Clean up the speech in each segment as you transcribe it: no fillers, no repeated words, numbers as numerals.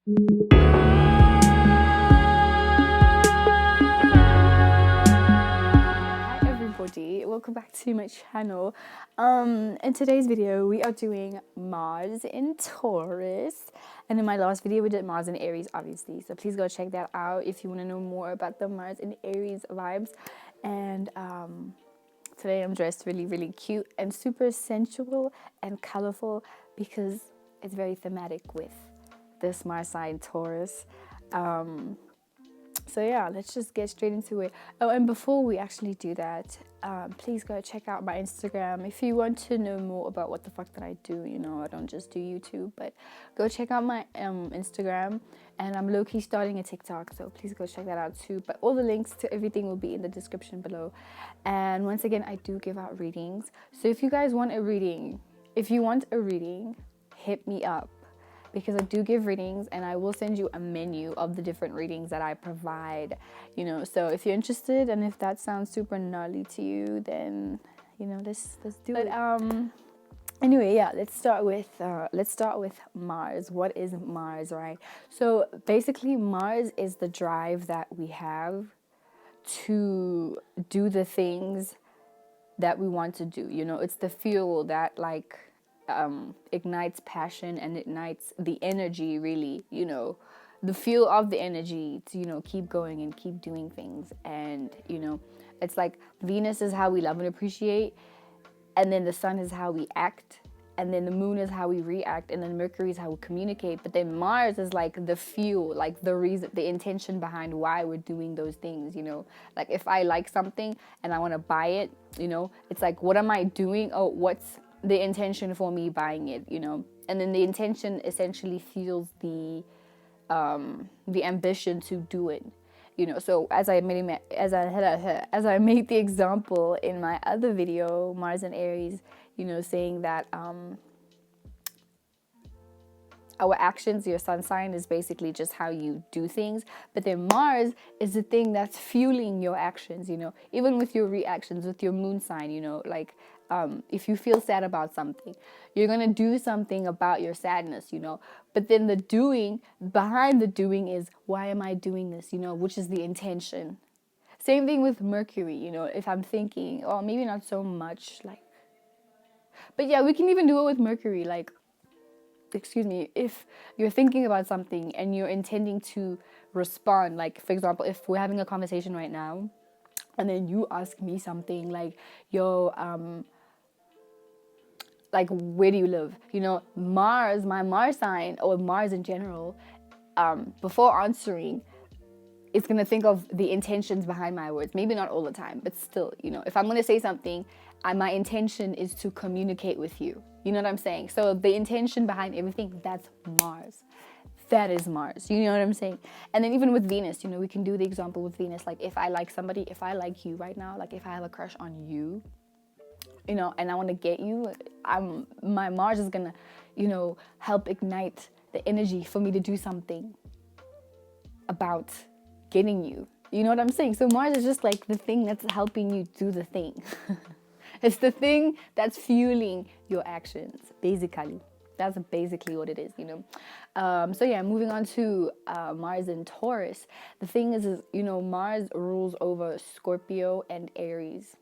Hi everybody, welcome back to my channel. In today's video we are doing Mars in Taurus, and in my last video we did Mars in Aries, obviously, so please go check that out if you want to know more about the Mars in Aries vibes. And today I'm dressed really cute and super sensual and colorful because it's very thematic with this Mars sign Taurus. So yeah, let's just get straight into it. Oh, and before we actually do that, please go check out my Instagram if you want to know more about what the fuck that I do. You know, I don't just do YouTube, but go check out my Instagram, and I'm low-key starting a TikTok, so please go check that out too. But all the links to everything will be in the description below. And once again, I do give out readings, so if you guys want a reading, hit me up, because I do give readings and I will send you a menu of the different readings that I provide, you know. So if you're interested and if that sounds super gnarly to you, then, you know, let's do it. Anyway, yeah, let's start with Mars. What is Mars, right? So basically Mars is the drive that we have to do the things that we want to do. You know, it's the fuel that ignites passion and ignites the energy, really, you know, the fuel of the energy to, you know, keep going and keep doing things. And, you know, it's like Venus is how we love and appreciate, and then the sun is how we act, and then the moon is how we react, and then Mercury is how we communicate. But then Mars is like the fuel, like the reason, the intention behind why we're doing those things, you know. Like if I like something and I want to buy it, you know, it's like, what am I doing? Oh, what's the intention for me buying it, you know? And then the intention essentially fuels the ambition to do it, you know. So as I made the example in my other video, Mars and Aries, you know, saying that our actions, your sun sign, is basically just how you do things, but then Mars is the thing that's fueling your actions, you know, even with your reactions, with your moon sign, you know, like if you feel sad about something, you're gonna do something about your sadness, you know. But then the doing behind the doing is, why am I doing this, you know, which is the intention. Same thing with Mercury, you know, if I'm thinking, oh, maybe not so much, like, but yeah, we can even do it with Mercury, like, excuse me, if you're thinking about something and you're intending to respond, like for example, if we're having a conversation right now and then you ask me something like, yo, like, where do you live, you know, Mars, my Mars sign, or Mars in general, before answering, it's going to think of the intentions behind my words. Maybe not all the time, but still, you know, if I'm going to say something, my intention is to communicate with you. You know what I'm saying? So the intention behind everything, that's Mars. That is Mars. You know what I'm saying? And then even with Venus, you know, we can do the example with Venus. Like if I like somebody, if I like you right now, like if I have a crush on you, you know, and I want to get you, my Mars is going to, you know, help ignite the energy for me to do something about getting you. You know what I'm saying? So Mars is just like the thing that's helping you do the thing. It's the thing that's fueling your actions, basically. That's basically what it is, you know. So yeah, moving on to Mars in Taurus. The thing is, you know, Mars rules over Scorpio and Aries.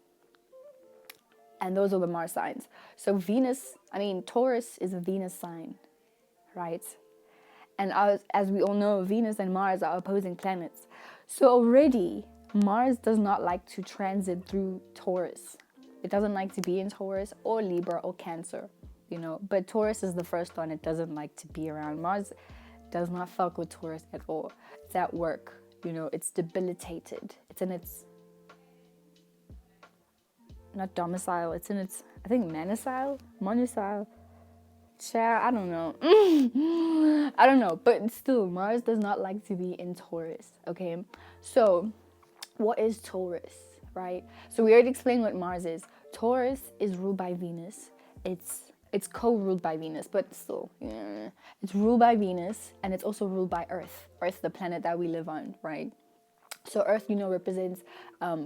And those are the Mars signs. So Taurus is a Venus sign, right? And as we all know, Venus and Mars are opposing planets. So already, Mars does not like to transit through Taurus. It doesn't like to be in Taurus or Libra or Cancer, you know. But Taurus is the first one it doesn't like to be around. Mars does not fuck with Taurus at all. It's at work, you know. It's debilitated. It's in its, not domicile, it's in its, I think, monicile. Child, I don't know. I don't know. But still, Mars does not like to be in Taurus, okay? So, what is Taurus, right? So, we already explained what Mars is. Taurus is ruled by Venus. It's co-ruled by Venus, but still, yeah, it's ruled by Venus, and it's also ruled by Earth. Earth, the planet that we live on, right? So Earth, you know, represents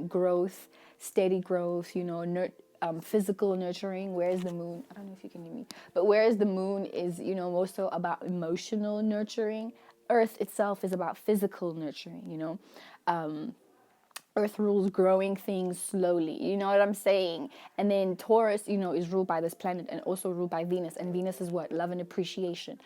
growth, steady growth, you know, physical nurturing. Whereas the moon, I don't know if you can hear me, but whereas the moon is, you know, more so about emotional nurturing, Earth itself is about physical nurturing, Earth rules growing things slowly. You know what I'm saying? And then Taurus, is ruled by this planet and also ruled by Venus. And Venus is what? Love and appreciation,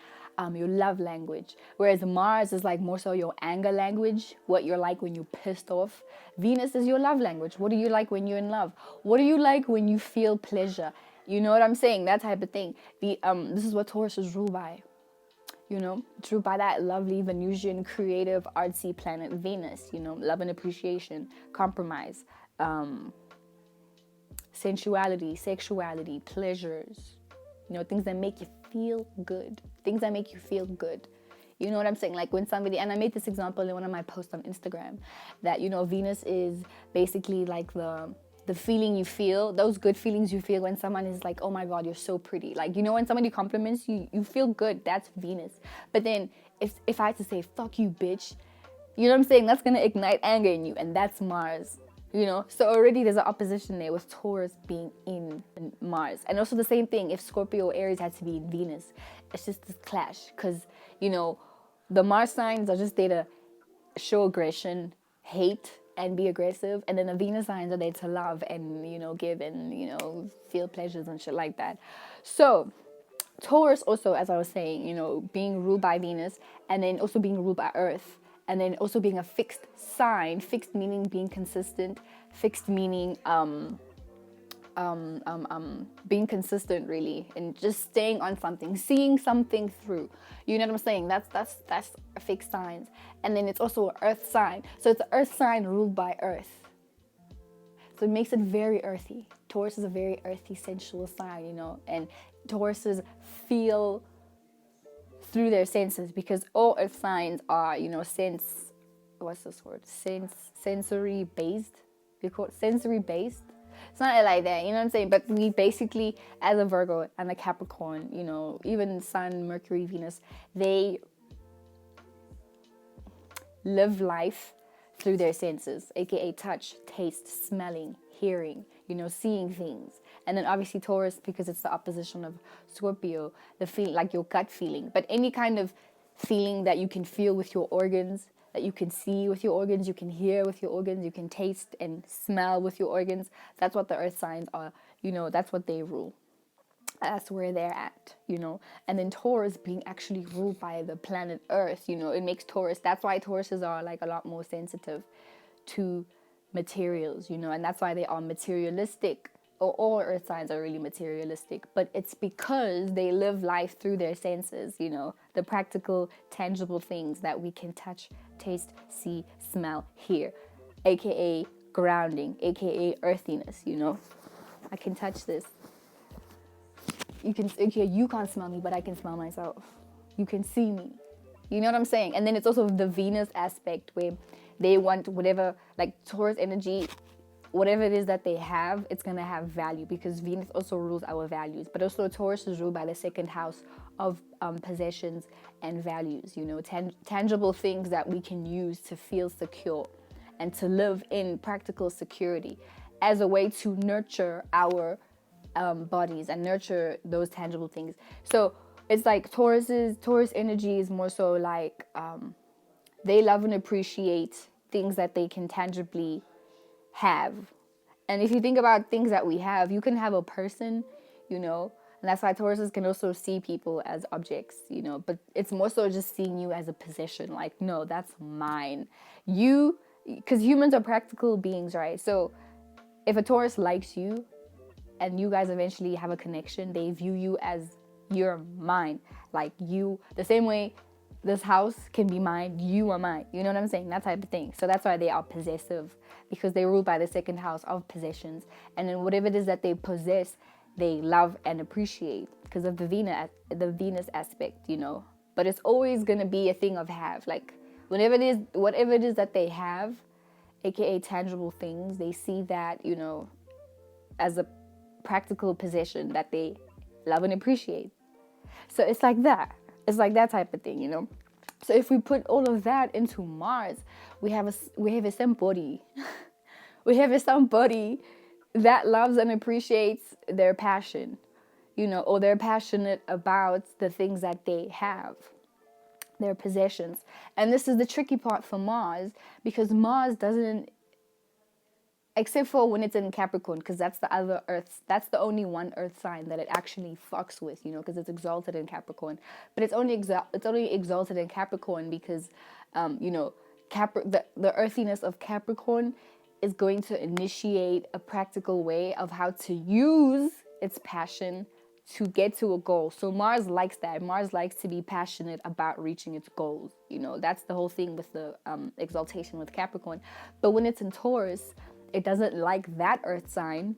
your love language. Whereas Mars is like more so your anger language, what you're like when you're pissed off. Venus is your love language. What do you like when you're in love? What do you like when you feel pleasure? You know what I'm saying? That type of thing. This is what Taurus is ruled by. It's ruled by that lovely Venusian, creative, artsy planet Venus, love and appreciation, compromise, sensuality, sexuality, pleasures, things that make you feel good, things that make you feel good. You know what I'm saying? Like when somebody, and I made this example in one of my posts on Instagram, that, Venus is basically like the feeling you feel, those good feelings you feel when someone is like, oh my God, you're so pretty. Like, when somebody compliments you, you feel good. That's Venus. But then if I had to say, fuck you, bitch, you know what I'm saying? That's going to ignite anger in you. And that's Mars, So already there's an opposition there with Taurus being in Mars. And also the same thing, if Scorpio or Aries had to be in Venus, it's just this clash. Because, the Mars signs are just there to show aggression, hate, and be aggressive, and then the Venus signs are there to love and give and feel pleasures and shit like that. So Taurus also, as I was saying, being ruled by Venus, and then also being ruled by Earth, and then also being a fixed sign. Fixed meaning being consistent, fixed meaning being consistent, really, and just staying on something, seeing something through. You know what I'm saying? That's fixed signs. And then it's also an earth sign. So it's an earth sign ruled by Earth. So it makes it very earthy. Taurus is a very earthy, sensual sign, and Tauruses feel through their senses, because all earth signs are, sensory based. We call it sensory based. It's not like that, you know what I'm saying? But we basically, as a Virgo and a Capricorn, even Sun, Mercury, Venus, they live life through their senses, aka touch, taste, smelling, hearing, seeing things. And then obviously Taurus, because it's the opposition of Scorpio, the feel like your gut feeling. But any kind of feeling that you can feel with your organs, that you can see with your organs, you can hear with your organs, you can taste and smell with your organs. That's what the earth signs are, that's what they rule. That's where they're at, And then Taurus being actually ruled by the planet Earth, it makes Taurus, that's why Tauruses are like a lot more sensitive to materials, and that's why they are materialistic. All earth signs are really materialistic, but it's because they live life through their senses, the practical, tangible things that we can touch, taste, see, smell, hear, aka grounding, aka earthiness, I can touch this. You can't smell me, but I can smell myself. You can see me. You know what I'm saying? And then it's also the Venus aspect, where they want whatever, like Taurus energy, whatever it is that they have, it's going to have value, because Venus also rules our values. But also Taurus is ruled by the second house of possessions and values, tangible things that we can use to feel secure and to live in practical security as a way to nurture our bodies and nurture those tangible things. So it's like Taurus energy is more so like they love and appreciate things that they can tangibly have. And if you think about things that we have, you can have a person, and that's why Tauruses can also see people as objects, but it's more so just seeing you as a possession. Like, no, that's mine. Because humans are practical beings, right? So if a Taurus likes you and you guys eventually have a connection, they view you as you're mine. Like the same way this house can be mine, you are mine. You know what I'm saying? That type of thing. So that's why they are possessive, because they're ruled by the second house of possessions. And then whatever it is that they possess, they love and appreciate because of the Venus aspect, But it's always going to be a thing of have. Like whatever it is that they have, aka tangible things, they see that, as a practical possession that they love and appreciate. So it's like that. It's like that type of thing, So if we put all of that into Mars, we have a somebody. We have a somebody that loves and appreciates their passion, or they're passionate about the things that they have. their possessions. And this is the tricky part for Mars, because Mars doesn't, except for when it's in Capricorn, because that's the other Earth, that's the only one Earth sign that it actually fucks with, because it's exalted in Capricorn. But it's only exalted in Capricorn because, the earthiness of Capricorn is going to initiate a practical way of how to use its passion to get to a goal. So Mars likes that. Mars likes to be passionate about reaching its goals. That's the whole thing with the exaltation with Capricorn. But when it's in Taurus, it doesn't like that Earth sign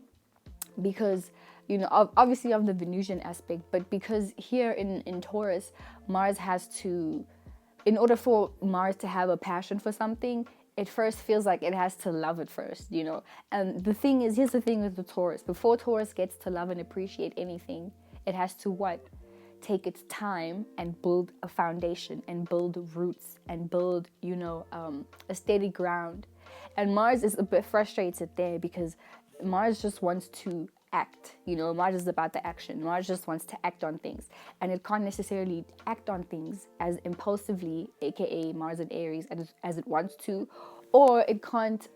because, obviously of the Venusian aspect, but because here in Taurus, Mars has to, in order for Mars to have a passion for something, it first feels like it has to love it first, And the thing is, here's the thing with the Taurus. Before Taurus gets to love and appreciate anything, it has to what? Take its time and build a foundation and build roots and build, a steady ground. And Mars is a bit frustrated there because Mars just wants to act. Mars is about the action. Mars just wants to act on things. And it can't necessarily act on things as impulsively, aka Mars and Aries, as it wants to. Or it can't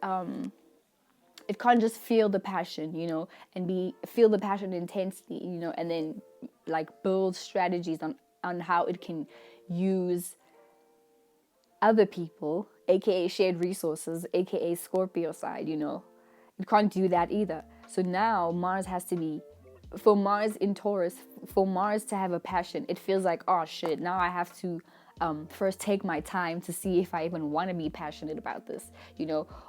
just feel the passion, and feel the passion intensely, and then like build strategies on how it can use other people, aka shared resources, aka Scorpio side, It can't do that either. So now Mars has to be, for Mars in Taurus, for Mars to have a passion, it feels like, oh shit, now I have to first take my time to see if I even want to be passionate about this,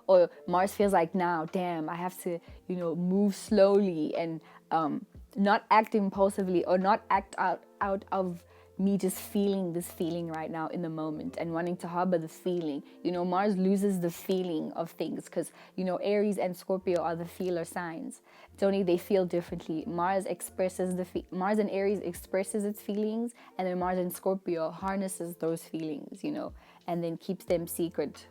Or Mars feels like, now, damn, I have to, move slowly and not act impulsively or not act out of me just feeling this feeling right now in the moment and wanting to harbor this feeling. Mars loses the feeling of things because, Aries and Scorpio are the feeler signs. It's only they feel differently. Mars and Aries expresses its feelings, and then Mars and Scorpio harnesses those feelings, and then keeps them secret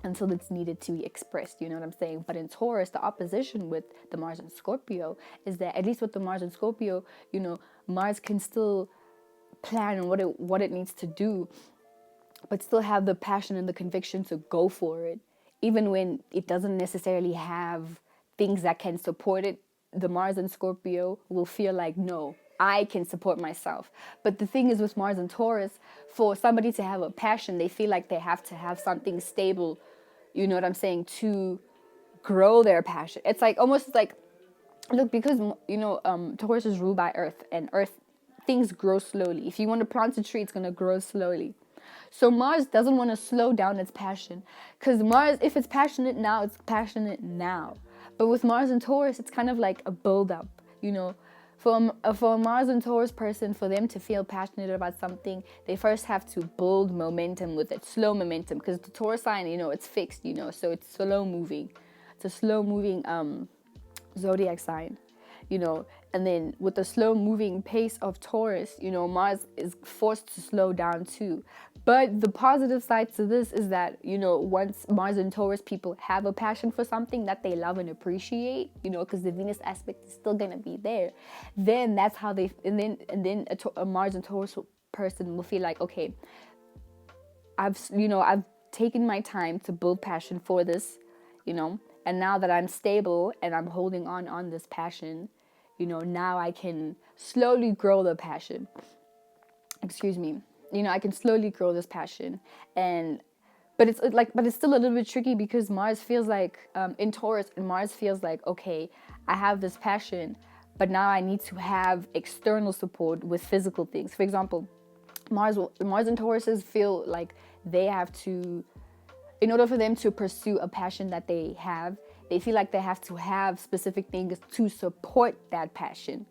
until it's needed to be expressed, you know what I'm saying? But in Taurus, the opposition with the Mars and Scorpio is that, at least with the Mars and Scorpio, Mars can still plan what it needs to do, but still have the passion and the conviction to go for it, even when it doesn't necessarily have things that can support it. The Mars and Scorpio will feel like, no, I can support myself. But the thing is with Mars and Taurus, for somebody to have a passion, they feel like they have to have something stable, you know what I'm saying, to grow their passion. It's like almost like, look, because Taurus is ruled by Earth, and Earth things grow slowly. If you want to plant a tree, it's going to grow slowly. So Mars doesn't want to slow down its passion, because Mars, if it's passionate now, it's passionate now. But with Mars and Taurus, it's kind of like a build-up, For a Mars and Taurus person, for them to feel passionate about something, they first have to build momentum with it, slow momentum, because the Taurus sign, it's fixed, so it's slow moving. It's a slow moving zodiac sign. And then with the slow moving pace of Taurus, Mars is forced to slow down too. But the positive side to this is that, once Mars and Taurus people have a passion for something that they love and appreciate, because the Venus aspect is still going to be there, then that's how and then a Mars and Taurus person will feel like, okay, I've taken my time to build passion for this, and now that I'm stable and I'm holding on this passion, now I can slowly grow the passion. Excuse me. I can slowly grow this passion. But it's still a little bit tricky because Mars feels like, in Taurus, and Mars feels like, okay, I have this passion, but now I need to have external support with physical things. For example, Mars and Tauruses feel like they have to, in order for them to pursue a passion that they have, they feel like they have to have specific things to support that passion.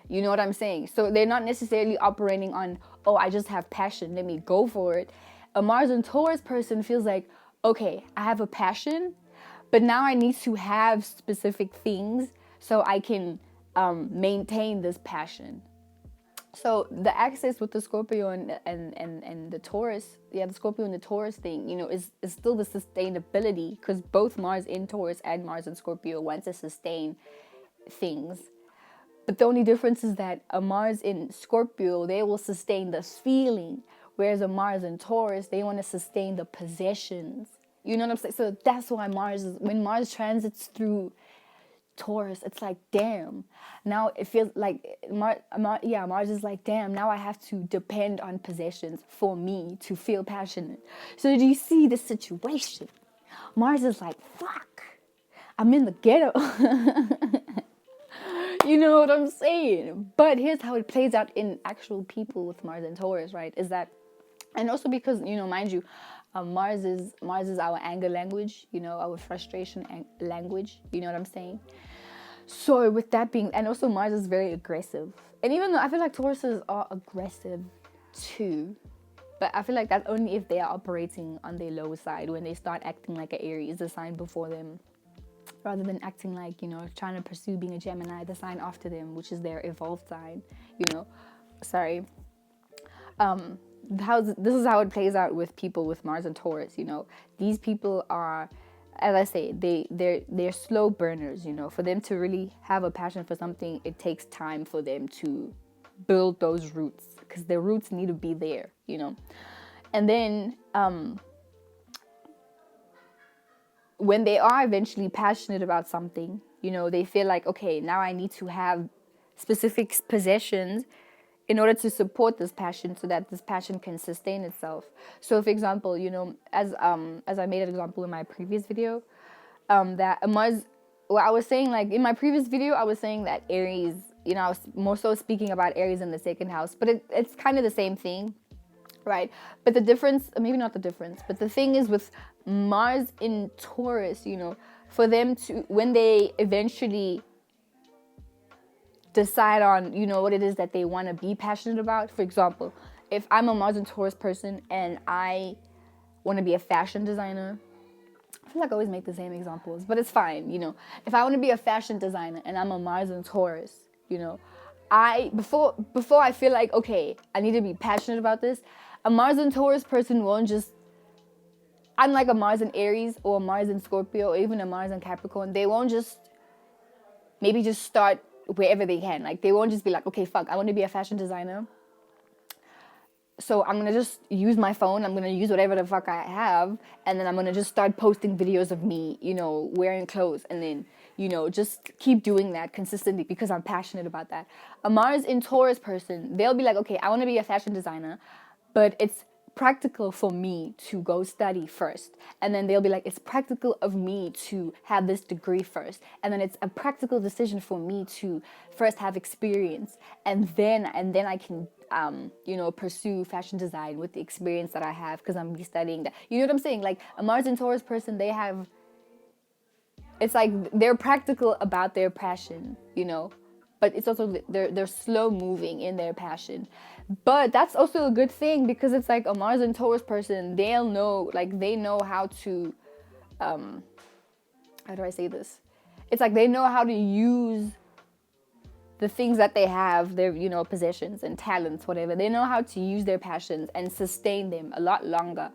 You know what I'm saying? So they're not necessarily operating on, oh, I just have passion, let me go for it. A Mars and Taurus person feels like, okay, I have a passion, but now I need to have specific things so I can maintain this passion. So the axis with the Scorpio and the Taurus, the Scorpio and the Taurus thing, is still the sustainability, because both Mars in Taurus and Mars in Scorpio want to sustain things. But the only difference is that a Mars in Scorpio, they will sustain the feeling, Whereas a Mars and Taurus, they want to sustain the possessions. You know what I'm saying? So that's why when Mars transits through Taurus, it's like, damn. Now it feels like Mars is like, damn. Now I have to depend on possessions for me to feel passionate. So do you see the situation? Mars is like, fuck, I'm in the ghetto. You know what I'm saying? But here's how it plays out in actual people with Mars and Taurus, right? Is that, and also because, mind you, Mars is our anger language, our frustration language. You know what I'm saying? So with that being, and also Mars is very aggressive. And even though I feel like Tauruses are aggressive too, but I feel like that's only if they are operating on their lower side, when they start acting like an Aries, the sign before them, rather than acting like, trying to pursue being a Gemini, the sign after them, which is their evolved sign, Sorry. This is how it plays out with people with Mars and Taurus. These people are, as I say, they're slow burners. For them to really have a passion for something, it takes time for them to build those roots, because their roots need to be there. And then when they are eventually passionate about something, they feel like, okay, now I need to have specific possessions in order to support this passion, so that this passion can sustain itself. So, for example, as I made an example in my previous video, that Mars, well, I was saying, like, in my previous video, I was saying that Aries, I was more so speaking about Aries in the second house, but it's kind of the same thing, right? But the difference, maybe not the difference, but the thing is with Mars in Taurus, for them to, when they eventually decide on, what it is that they want to be passionate about. For example, if I'm a Mars and Taurus person and I want to be a fashion designer, I feel like I always make the same examples, but it's fine. If I want to be a fashion designer and I'm a Mars and Taurus, before I feel like, okay, I need to be passionate about this, a Mars and Taurus person won't just, unlike a Mars and Aries or a Mars and Scorpio or even a Mars and Capricorn, they won't just start wherever they can. Like, they won't just be like, okay, fuck, I want to be a fashion designer, so I'm gonna just use my phone, I'm gonna use whatever the fuck I have, and then I'm gonna just start posting videos of me, wearing clothes, and then, just keep doing that consistently because I'm passionate about that. A Mars in Taurus person, they'll be like, okay, I want to be a fashion designer, but it's practical for me to go study first, and then they'll be like, it's practical of me to have this degree first, and then it's a practical decision for me to first have experience, and then I can pursue fashion design with the experience that I have, because I'm studying that. You know what I'm saying? Like, a Mars and Taurus person, it's like they're practical about their passion, but it's also they're slow moving in their passion. But that's also a good thing, because it's like a Mars and Taurus person, they know how to, how do I say this? It's like they know how to use the things that they have, their, possessions and talents, whatever. They know how to use their passions and sustain them a lot longer,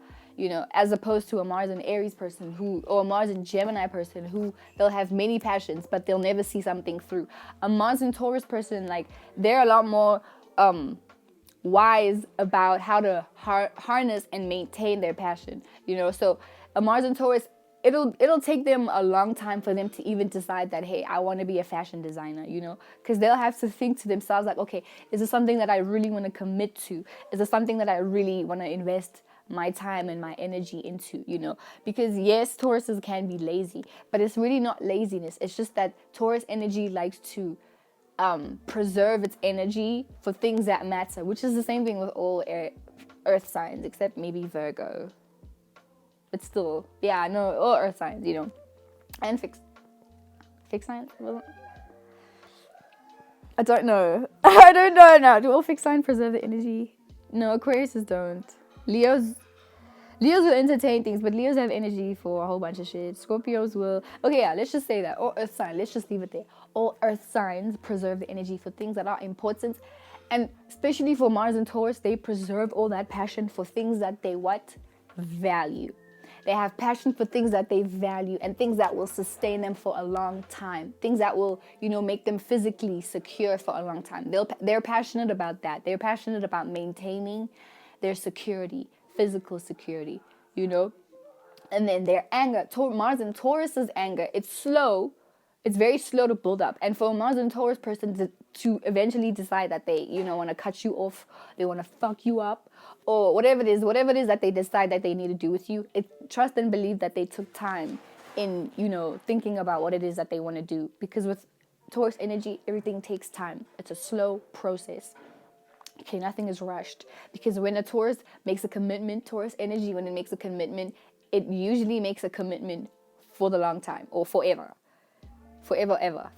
as opposed to a Mars and Aries person or a Mars and Gemini person who they'll have many passions, but they'll never see something through. A Mars and Taurus person, like, they're a lot more wise about how to harness and maintain their passion, So a Mars and Taurus, it'll take them a long time for them to even decide that, hey, I want to be a fashion designer, because they'll have to think to themselves like, okay, is this something that I really want to commit to? Is this something that I really want to invest my time and my energy into, because yes, Tauruses can be lazy, but it's really not laziness. It's just that Taurus energy likes to preserve its energy for things that matter, which is the same thing with all earth signs, except maybe Virgo. But still, yeah, no, all earth signs, and fixed signs. I don't know. I don't know now. Do all fixed signs preserve the energy? No, Aquariuses don't. Leos will entertain things, but Leos have energy for a whole bunch of shit. Scorpios will. Okay, yeah, let's just say that. All earth signs, let's just leave it there. All earth signs preserve the energy for things that are important. And especially for Mars and Taurus, they preserve all that passion for things that they value. They have passion for things that they value and things that will sustain them for a long time. Things that will, make them physically secure for a long time. They're passionate about that. They're passionate about maintaining their security, physical security, you know. And then their anger, Mars and Taurus's anger, it's slow. It's very slow to build up. And for a Mars and Taurus person to eventually decide that they, want to cut you off, they want to fuck you up, or whatever it is that they decide that they need to do with you, trust and believe that they took time in, thinking about what it is that they want to do. Because with Taurus energy, everything takes time. It's a slow process. Okay, nothing is rushed. Because when a Taurus makes a commitment, Taurus energy, when it makes a commitment, it usually makes a commitment for the long time or forever. Forever, ever.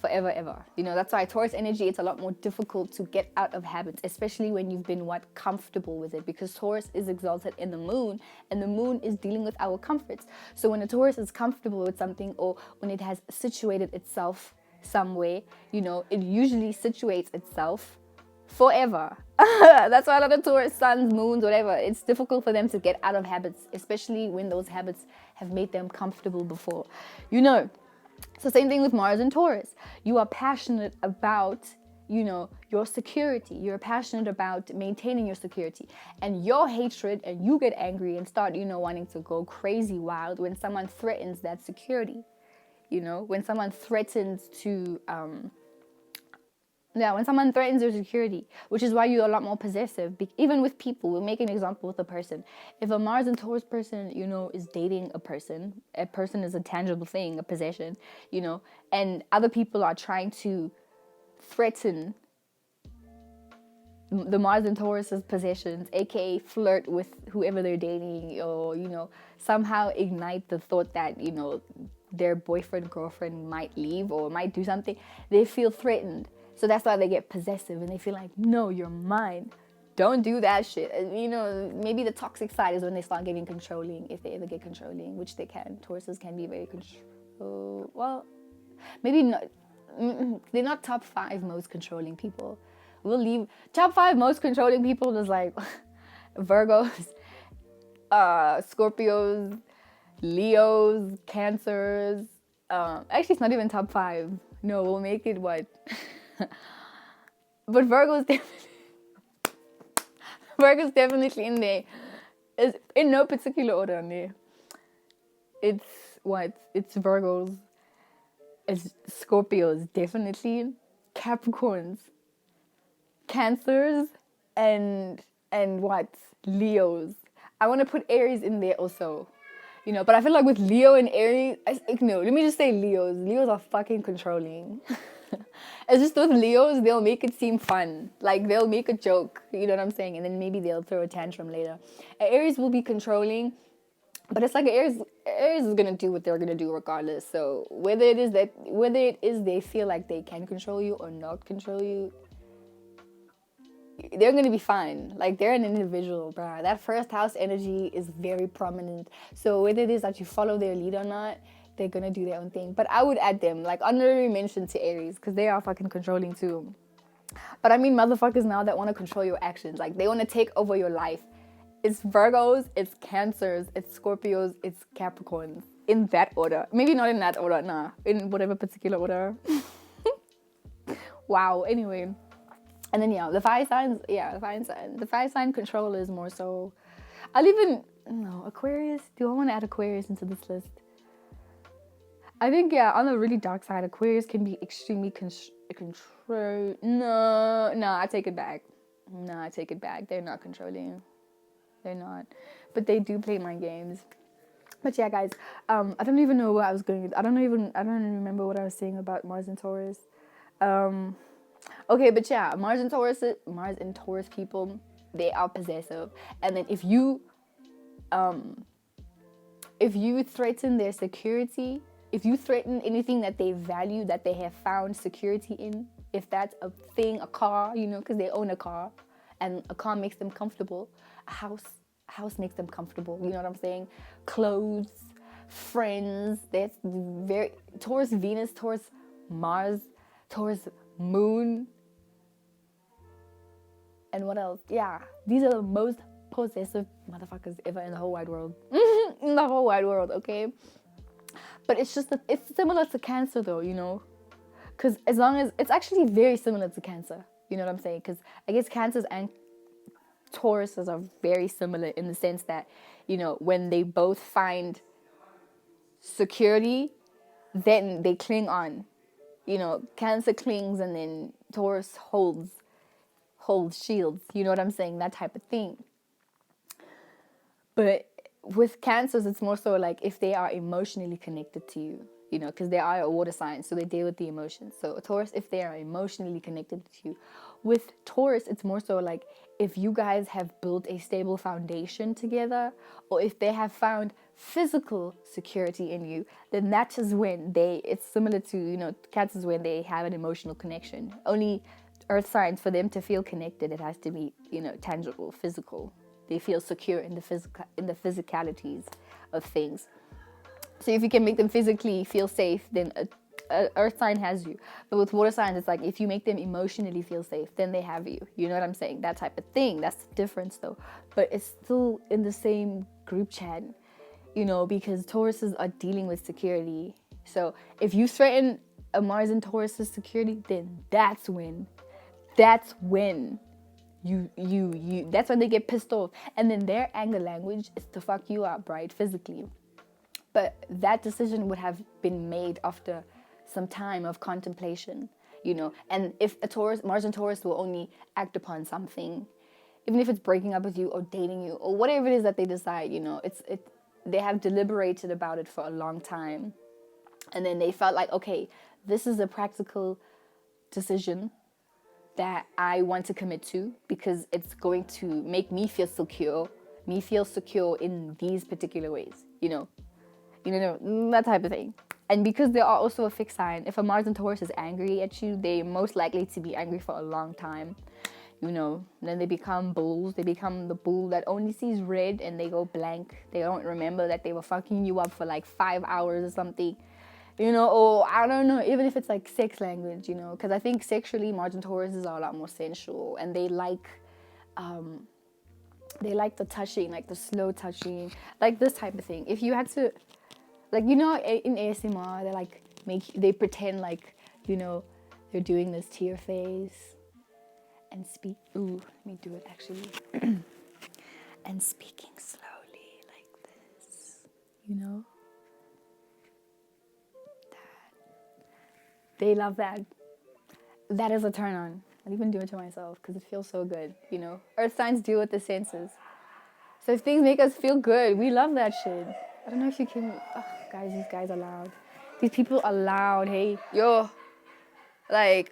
That's why Taurus energy, it's a lot more difficult to get out of habits, especially when you've been comfortable with it, because Taurus is exalted in the moon, and the moon is dealing with our comforts. So when a Taurus is comfortable with something, or when it has situated itself somewhere, it usually situates itself forever. That's why a lot of Taurus suns, moons, whatever, it's difficult for them to get out of habits, especially when those habits have made them comfortable before. So same thing with Mars and Taurus. You are passionate about, your security. You're passionate about maintaining your security. And your hatred, and you get angry and start, wanting to go crazy wild when someone threatens that security. When someone threatens to, when someone threatens your security, which is why you're a lot more possessive. Even with people, we'll make an example with a person. If a Mars and Taurus person, is dating a person is a tangible thing, a possession, and other people are trying to threaten the Mars and Taurus's possessions, aka flirt with whoever they're dating, or, somehow ignite the thought that, their boyfriend, girlfriend might leave or might do something, they feel threatened. So that's why they get possessive and they feel like, no, you're mine. Don't do that shit. Maybe the toxic side is when they start getting controlling, if they ever get controlling, which they can. Tauruses can be very well, maybe not. They're not top 5 most controlling people. We'll leave. Top 5 most controlling people is like Virgos, Scorpios, Leos, Cancers. Actually, it's not even top 5. No, we'll make it what? But Virgo's definitely in there. It's in no particular order in there. It's Virgos. It's Scorpios, definitely. Capricorns. Cancers. And Leos. I want to put Aries in there also. But I feel like with Leo and Aries, let me just say Leos. Leos are fucking controlling. It's just with Leos, they'll make it seem fun. Like, they'll make a joke, you know what I'm saying? And then maybe they'll throw a tantrum later. Aries will be controlling, but it's like Aries is going to do what they're going to do regardless. So whether it is they feel like they can control you or not control you, they're going to be fine. Like, they're an individual, bruh. That first house energy is very prominent. So whether it is that you follow their lead or not, they're going to do their own thing. But I would add them, like, honorary mention to Aries, because they are fucking controlling too. But I mean, motherfuckers now that want to control your actions. Like, they want to take over your life. It's Virgos, it's Cancers, it's Scorpios, it's Capricorns. In that order. Maybe not in that order, nah. In whatever particular order. Wow, anyway. And then, the fire signs, the fire sign control is more so... Aquarius? Do I want to add Aquarius into this list? I think, on the really dark side, Aquarius can be extremely control. No, I take it back. They're not controlling. They're not. But they do play mind games. But yeah, guys, I don't even know where I was going. I don't remember what I was saying about Mars and Taurus. Okay, but yeah, Mars and Taurus people, they are possessive. And then if you threaten their security, if you threaten anything that they value, that they have found security in, if that's a thing, a car, because they own a car, and a car makes them comfortable, a house makes them comfortable, you know what I'm saying? Clothes, friends, that's very, Taurus Venus, Taurus Mars, Taurus Moon, and what else? Yeah, these are the most possessive motherfuckers ever in the whole wide world. In the whole wide world, okay? But it's just it's similar to Cancer though, because it's actually very similar to Cancer, you know what I'm saying? Because I guess Cancers and Tauruses are very similar in the sense that, when they both find security, then they cling on. Cancer clings and then Taurus holds shields. You know what I'm saying? That type of thing. But with Cancers, it's more so like if they are emotionally connected to you, because they are a water sign, so they deal with the emotions. So Taurus, if they are emotionally connected to you. With Taurus, it's more so like if you guys have built a stable foundation together, or if they have found physical security in you, then that is when it's similar to, Cancers, when they have an emotional connection. Only earth signs, for them to feel connected, it has to be, tangible, physical. They feel secure in the physicalities of things. So if you can make them physically feel safe, then a earth sign has you. But with water signs, it's like if you make them emotionally feel safe, then they have you. You know what I'm saying? That type of thing. That's the difference, though. But it's still in the same group chat, because Tauruses are dealing with security. So if you threaten a Mars and Taurus's security, then that's when that's when they get pissed off. And then their anger language is to fuck you up, right? Physically. But that decision would have been made after some time of contemplation, And if Mars and Taurus will only act upon something, even if it's breaking up with you or dating you or whatever it is that they decide, they have deliberated about it for a long time. And then they felt like, okay, this is a practical decision that I want to commit to because it's going to make me feel secure in these particular ways, that type of thing. And because they are also a fixed sign, if a Mars and Taurus is angry at you, they're most likely to be angry for a long time. Then they become bulls. They become the bull that only sees red and they go blank. They don't remember that they were fucking you up for like 5 hours or something. Or I don't know, even if it's like sex language, because I think sexually Mars and Tauruses are a lot more sensual, and they like the touching, like the slow touching, like this type of thing. If you had to, like, in ASMR, they pretend like, they're doing this to your face and speak. Ooh, let me do it actually. And speaking slowly like this, They love that. That is a turn on. I'd even do it to myself because it feels so good, Earth signs deal with the senses. So if things make us feel good, we love that shit. I don't know if you can... Oh, guys, these guys are loud. These people are loud, hey. Yo. I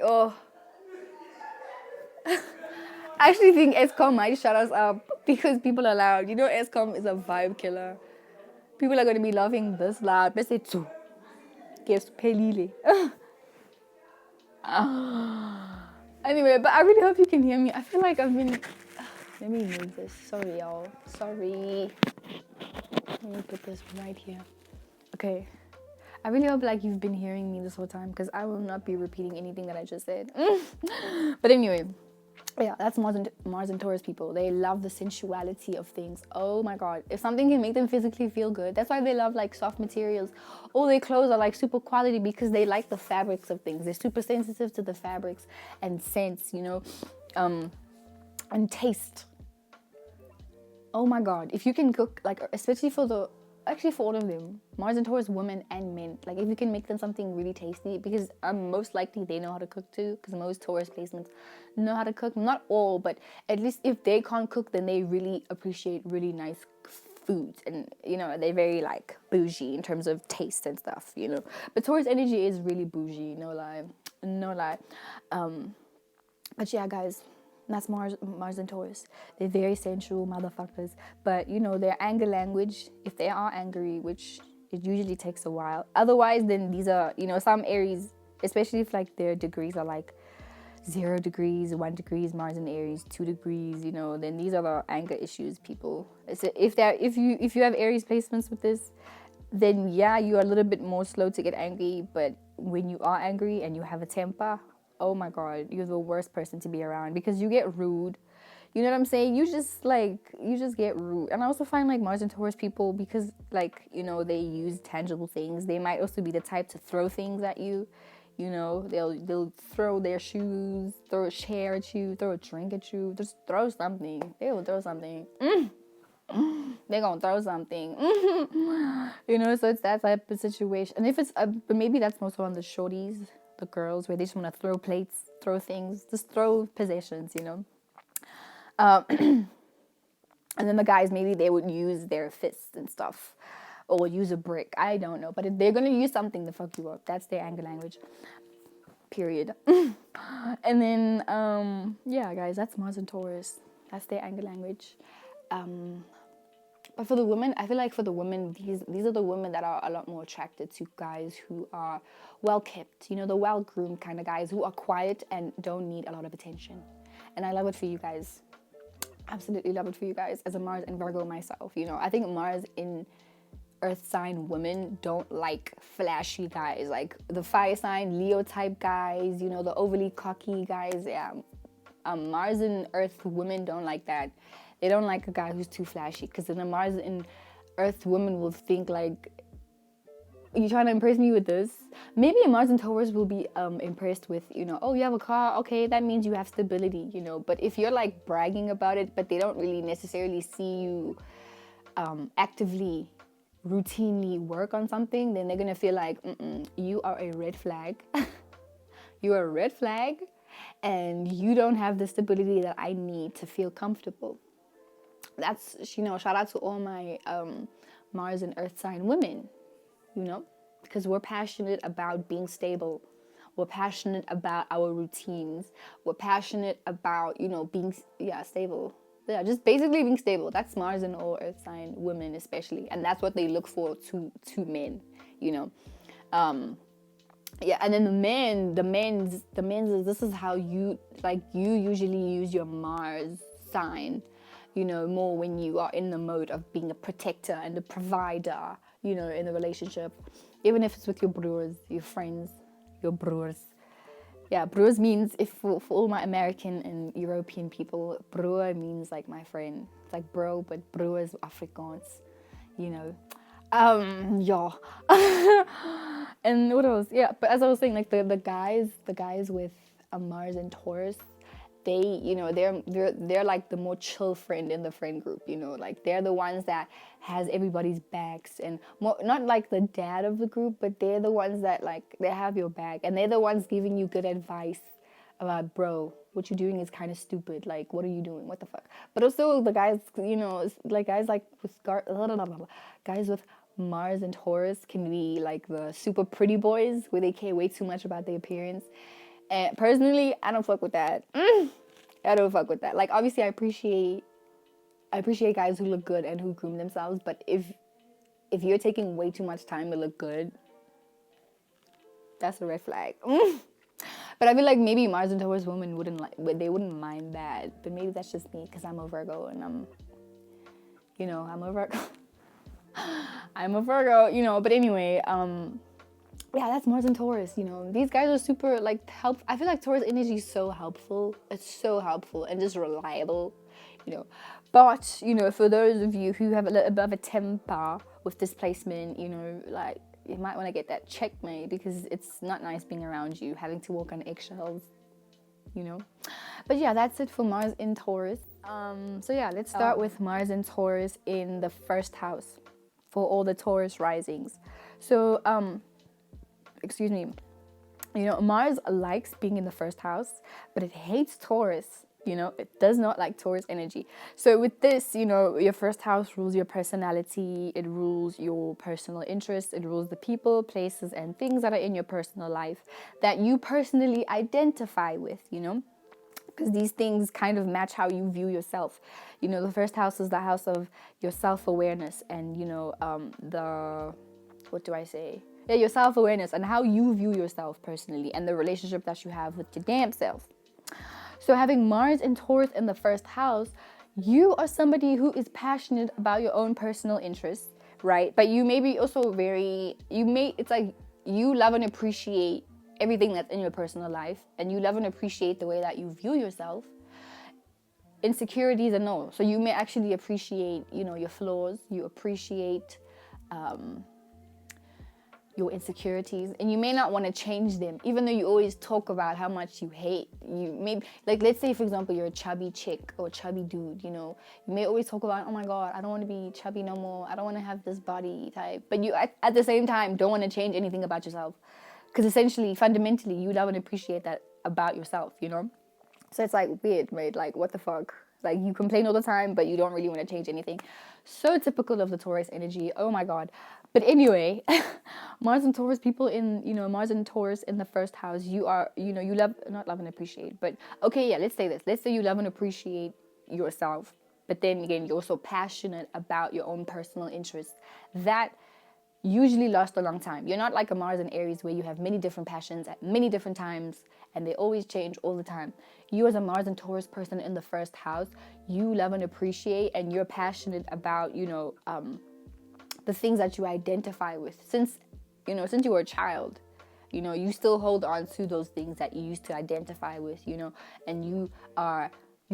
actually think ESCOM might shut us up because people are loud. ESCOM is a vibe killer. People are going to be laughing this loud. Let's say two. Guess pelile. Anyway, but I really hope you can hear me. I feel like I've been... Let me move this. Sorry, y'all. Sorry. Let me put this right here. Okay. I really hope you've been hearing me this whole time because I will not be repeating anything that I just said. But anyway, yeah, that's Mars and Taurus people. They love the sensuality of things. Oh my God. If something can make them physically feel good, that's why they love soft materials. All their clothes are super quality because they like the fabrics of things. They're super sensitive to the fabrics and scents, and taste. Oh my God. If you can cook, especially for all of them, Mars and Taurus, women and men, if you can make them something really tasty, because most likely they know how to cook too, because most Taurus placements know how to cook. Not all, but at least if they can't cook, then they really appreciate really nice foods, and they're very bougie in terms of taste and stuff, But Taurus energy is really bougie, no lie. But yeah, guys. That's Mars and Taurus. They're very sensual motherfuckers. But, their anger language, if they are angry, which it usually takes a while. Otherwise, then these are, some Aries, especially if, their degrees are, 0 degrees, 1 degrees, Mars and Aries, 2 degrees, then these are the anger issues, people. So if you have Aries placements with this, then, yeah, you are a little bit more slow to get angry. But when you are angry and you have a temper... Oh my God, you're the worst person to be around because you get rude. You know what I'm saying? You just get rude. And I also find Mars and Taurus people, because they use tangible things. They might also be the type to throw things at you. You know, they'll throw their shoes, throw a chair at you, throw a drink at you, just throw something. They will throw something. They're gonna throw something. You know, so it's that type of situation. And if it's, but maybe that's mostly on the shorties, the girls, where they just want to throw plates, throw things, just throw possessions, you know. And then the guys, maybe they would use their fists and stuff, or use a brick. I don't know, but if they're gonna use something to fuck you up, that's their anger language. Period. And then, yeah, guys, that's Mars and Taurus. That's their anger language. But for the women, I feel like for the women, these are the women that are a lot more attracted to guys who are well kept, you know, the well groomed kind of guys who are quiet and don't need a lot of attention. And I love it for you guys. Absolutely love it for you guys as a Mars and Virgo myself. You know, I think Mars in Earth sign women don't like flashy guys, like the fire sign Leo type guys, you know, the overly cocky guys. Yeah, Mars and Earth women don't like that. They don't like a guy who's too flashy, because then the Mars and Earth women will think like, you trying to impress me with this? Maybe a Mars and Taurus will be impressed with, you know, oh, you have a car, okay, that means you have stability, you know. But if you're like bragging about it, but they don't really necessarily see you actively, routinely work on something, then they're gonna feel like, you are a red flag. You are a red flag, and you don't have the stability that I need to feel comfortable. That's, you know, shout out to all my Mars and Earth sign women, you know, because we're passionate about being stable. We're passionate about our routines. We're passionate about, you know, being, stable. Yeah, just basically being stable. That's Mars and all Earth sign women especially. And that's what they look for to men, you know. Yeah, and then the men's is, this is how you usually use your Mars sign, you know, more when you are in the mode of being a protector and a provider, you know, in a relationship, even if it's with your broers, your friends, your broers. Yeah, broers means, if for all my American and European people, broer means like my friend. It's like bro, but broer is Afrikaans, you know. Yeah. And what else? Yeah, but as I was saying, like the guys with a Mars and Taurus, they, you know, they're like the more chill friend in the friend group, you know, like they're the ones that has everybody's backs, and more, not like the dad of the group, but they're the ones that like, they have your back, and they're the ones giving you good advice about, bro, what you're doing is kind of stupid, like what are you doing, what the fuck. But also the guys, you know, like guys like with guys with Mars and Taurus can be like the super pretty boys where they care way too much about their appearance. And personally, I don't fuck with that. I don't fuck with that. Like, obviously, I appreciate guys who look good and who groom themselves. But if you're taking way too much time to look good, that's a red flag. But I feel like maybe Mars and Taurus women wouldn't mind that. But maybe that's just me, because I'm a Virgo, and I'm a Virgo. I'm a Virgo, you know. But anyway, yeah, that's Mars and Taurus, you know. These guys are super, like, I feel like Taurus energy is so helpful. It's so helpful and just reliable, you know. But, you know, for those of you who have a little bit of a temper with displacement, you know, like, you might want to get that checkmate, because it's not nice being around you, having to walk on eggshells, you know. But yeah, that's it for Mars in Taurus. So yeah, let's start with Mars in Taurus in the first house for all the Taurus risings. So, excuse me, you know, Mars likes being in the first house, but it hates Taurus, you know, it does not like Taurus energy. So with this, you know, your first house rules your personality, it rules your personal interests, it rules the people, places, and things that are in your personal life that you personally identify with, you know, because these things kind of match how you view yourself. You know, the first house is the house of your self-awareness and, you know, your self-awareness and how you view yourself personally, and the relationship that you have with your damn self. So having Mars and Taurus in the first house, you are somebody who is passionate about your own personal interests, right? But you may be also it's like you love and appreciate everything that's in your personal life, and you love and appreciate the way that you view yourself. Insecurities and no. So you may actually appreciate, you know, your flaws. You appreciate your insecurities, and you may not want to change them, even though you always talk about how much you hate. You maybe, like, let's say for example you're a chubby chick or chubby dude, you know, you may always talk about, oh my god, I don't want to be chubby no more, I don't want to have this body type, but you at the same time don't want to change anything about yourself, because essentially fundamentally you love and appreciate that about yourself, you know. So it's like weird, right? Like, what the fuck? Like, you complain all the time, but you don't really want to change anything. So typical of the Taurus energy. Oh my god. But anyway, Mars and Taurus people in, you know, Mars and Taurus in the first house, you are, you know, you love, not love and appreciate, but okay, yeah, let's say this. Let's say you love and appreciate yourself, but then again, you're also passionate about your own personal interests. That usually last a long time. You're not like a Mars and Aries where you have many different passions at many different times and they always change all the time. You as a Mars and Taurus person in the first house, you love and appreciate and you're passionate about, you know, the things that you identify with. Since you were a child, you know, you still hold on to those things that you used to identify with, you know, and you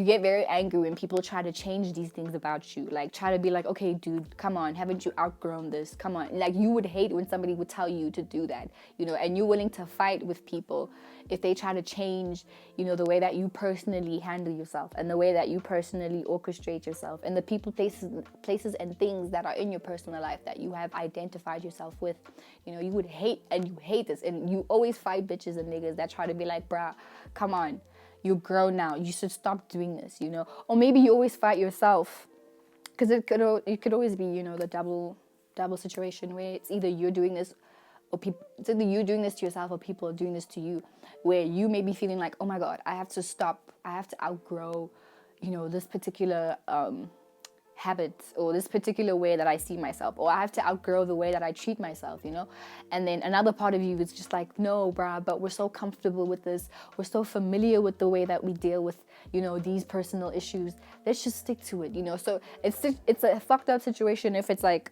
get very angry when people try to change these things about you. Like, try to be like, okay, dude, come on, haven't you outgrown this? Come on. Like, you would hate when somebody would tell you to do that, you know, and you're willing to fight with people if they try to change, you know, the way that you personally handle yourself and the way that you personally orchestrate yourself and the people, places and things that are in your personal life that you have identified yourself with. You know, you would hate, and you hate this, and you always fight bitches and niggas that try to be like, bruh, come on. You're grown now. You should stop doing this, you know. Or maybe you always fight yourself, because it could always be, you know, the double situation where it's either you're doing this, or it's either you're doing this to yourself or people are doing this to you, where you may be feeling like, oh my god, I have to stop. I have to outgrow, you know, this particular habits or this particular way that I see myself, or I have to outgrow the way that I treat myself, you know. And then another part of you is just like, no, bruh, but we're so comfortable with this, we're so familiar with the way that we deal with, you know, these personal issues, let's just stick to it, you know. So it's a fucked up situation if it's like,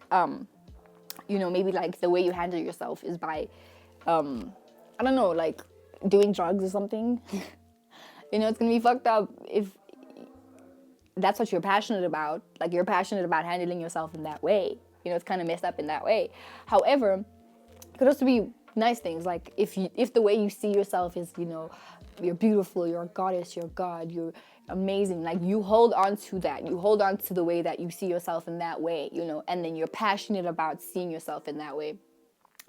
you know, maybe like the way you handle yourself is by I don't know, like doing drugs or something. You know, it's gonna be fucked up if that's what you're passionate about. Like, you're passionate about handling yourself in that way. You know, it's kind of messed up in that way. However, it could also be nice things. Like, if the way you see yourself is, you know, you're beautiful, you're a goddess, you're God, you're amazing. Like, you hold on to that. You hold on to the way that you see yourself in that way, you know, and then you're passionate about seeing yourself in that way.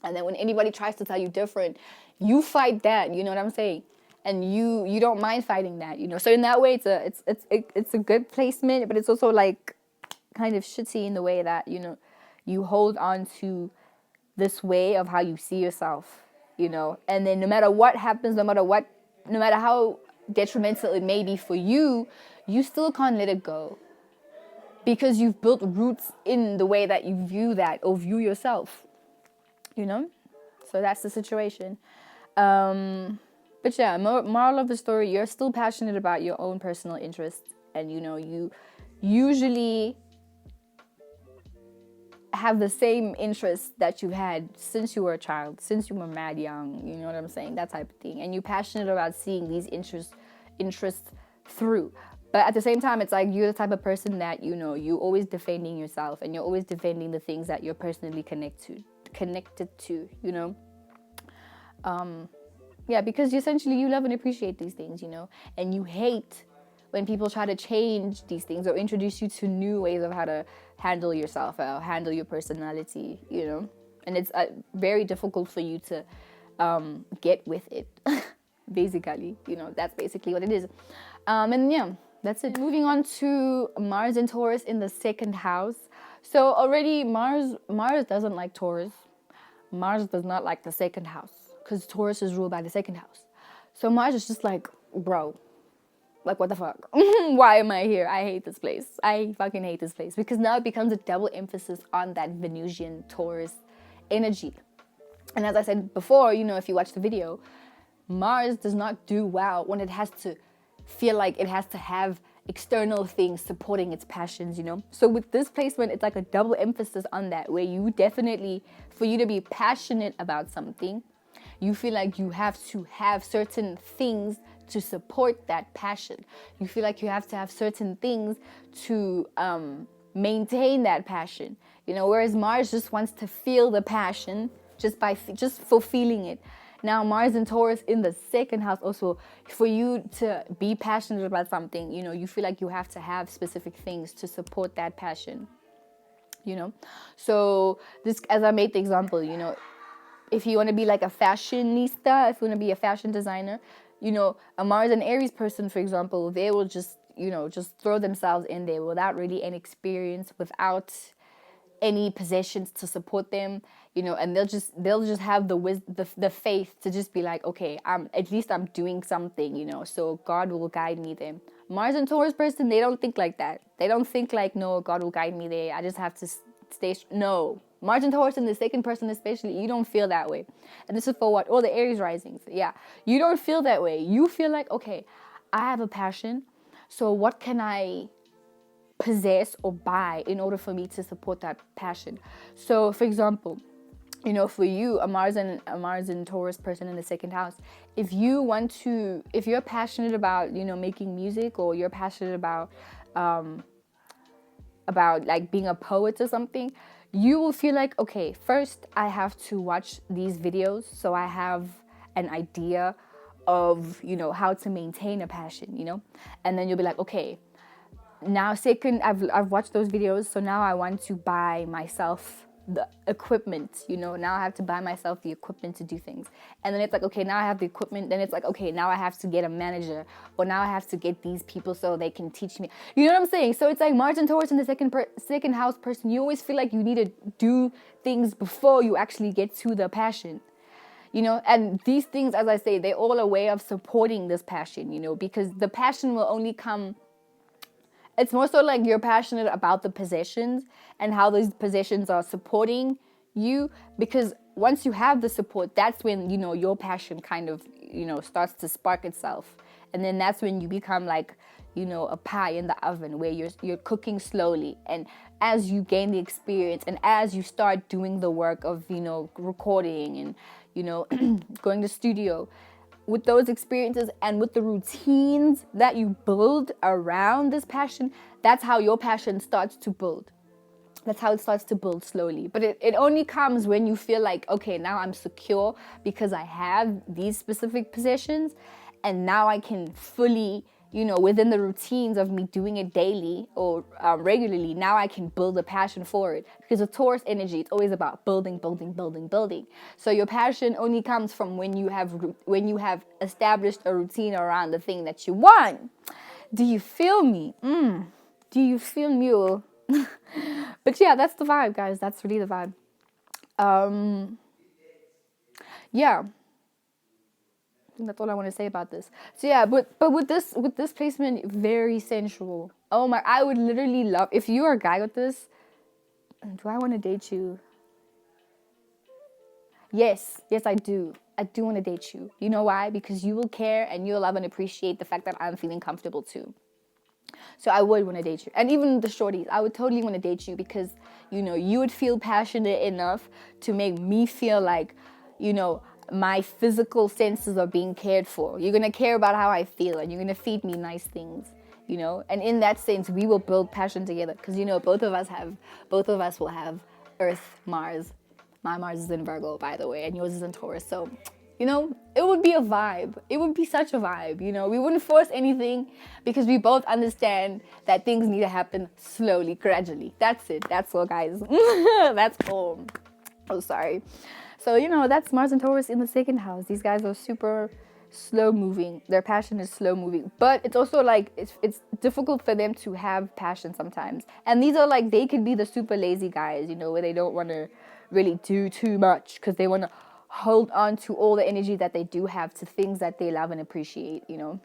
And then when anybody tries to tell you different, you fight that, you know what I'm saying? And you don't mind fighting that, you know. So in that way, it's a good placement, but it's also like kind of shitty in the way that, you know, you hold on to this way of how you see yourself, you know. And then no matter what happens, no matter how detrimental it may be for you, you still can't let it go, because you've built roots in the way that you view that or view yourself, you know. So that's the situation. But yeah, moral of the story, you're still passionate about your own personal interests. And, you know, you usually have the same interests that you've had since you were a child, since you were mad young, you know what I'm saying? That type of thing. And you're passionate about seeing these interests through. But at the same time, it's like you're the type of person that, you know, you're always defending yourself and you're always defending the things that you're personally connected to, you know? Yeah, because essentially you love and appreciate these things, you know, and you hate when people try to change these things or introduce you to new ways of how to handle yourself or handle your personality, you know. And it's very difficult for you to get with it, basically, you know. That's basically what it is. And yeah, that's it. Moving on to Mars and Taurus in the second house. So already Mars doesn't like Taurus. Mars does not like the second house, because Taurus is ruled by the second house. So Mars is just like, bro, like, what the fuck? Why am I here? I hate this place. I fucking hate this place. Because now it becomes a double emphasis on that Venusian Taurus energy. And as I said before, you know, if you watch the video, Mars does not do well when it has to feel like it has to have external things supporting its passions, you know. So with this placement, it's like a double emphasis on that, where you definitely, for you to be passionate about something, you feel like you have to have certain things to support that passion. You feel like you have to have certain things to maintain that passion, you know. Whereas Mars just wants to feel the passion, just for feeling it. Now Mars and Taurus in the second house, also for you to be passionate about something, you know, you feel like you have to have specific things to support that passion, you know. So this, as I made the example, you know, if you want to be like a fashionista, if you want to be a fashion designer, you know, a Mars and Aries person, for example, they will just, you know, just throw themselves in there without really any experience, without any possessions to support them, you know, and they'll just have the faith to just be like, okay, at least I'm doing something, you know, so God will guide me there. Mars and Taurus person, they don't think like that. They don't think like, no, God will guide me there, I just have to stay. No, Mars and Taurus and the second person especially, you don't feel that way. And this is for what? All the Aries risings. Yeah, you don't feel that way. You feel like, okay, I have a passion, so what can I possess or buy in order for me to support that passion? So for example, you know, for you, a Mars and Taurus person in the second house, if you're passionate about, you know, making music, or you're passionate about like being a poet or something, you will feel like, okay, first I have to watch these videos so I have an idea of, you know, how to maintain a passion, you know. And then you'll be like, okay, now second, I've watched those videos, so now I want to buy myself the equipment, you know. Now I have to buy myself the equipment to do things. And then it's like, okay, now I have the equipment. Then it's like, okay, now I have to get a manager, or now I have to get these people so they can teach me, you know what I'm saying? So it's like Mars and Taurus in the second house person, you always feel like you need to do things before you actually get to the passion, you know. And these things, as I say, they're all a way of supporting this passion, you know, because the passion will only come. It's more so like you're passionate about the possessions and how those possessions are supporting you, because once you have the support, that's when, you know, your passion kind of, you know, starts to spark itself. And then that's when you become like, you know, a pie in the oven where you're cooking slowly. And as you gain the experience and as you start doing the work of, you know, recording and, you know, going to studio, with those experiences and with the routines that you build around this passion, that's how your passion starts to build. That's how it starts to build slowly. But it only comes when you feel like, okay, now I'm secure because I have these specific possessions, and now I can fully, you know, within the routines of me doing it daily or regularly, now I can build a passion for it. Because with Taurus energy, it's always about building, building, building, building. So your passion only comes from when you have established a routine around the thing that you want. Do you feel me? Do you feel me? But yeah, that's the vibe, guys. That's really the vibe. Yeah. That's all I want to say about this. So yeah, but with this placement, very sensual. Oh my, I would literally love, if you are a guy with this, do I want to date you? Yes, I do. I do want to date you. You know why? Because you will care and you'll love and appreciate the fact that I'm feeling comfortable too. So I would want to date you. And even the shorties, I would totally want to date you because, you know, you would feel passionate enough to make me feel like, you know, my physical senses are being cared for. You're going to care about how I feel, and you're going to feed me nice things, you know. And in that sense, we will build passion together because, you know, both of us will have Earth, Mars. My Mars is in Virgo, by the way, and yours is in Taurus. So, you know, it would be a vibe. It would be such a vibe, you know. We wouldn't force anything because we both understand that things need to happen slowly, gradually. That's it. That's all, guys. That's all. Oh, sorry. So, you know, that's Mars and Taurus in the second house. These guys are super slow moving. Their passion is slow moving. But it's also like, it's difficult for them to have passion sometimes. And these are like, they could be the super lazy guys, you know, where they don't want to really do too much because they want to hold on to all the energy that they do have to things that they love and appreciate, you know.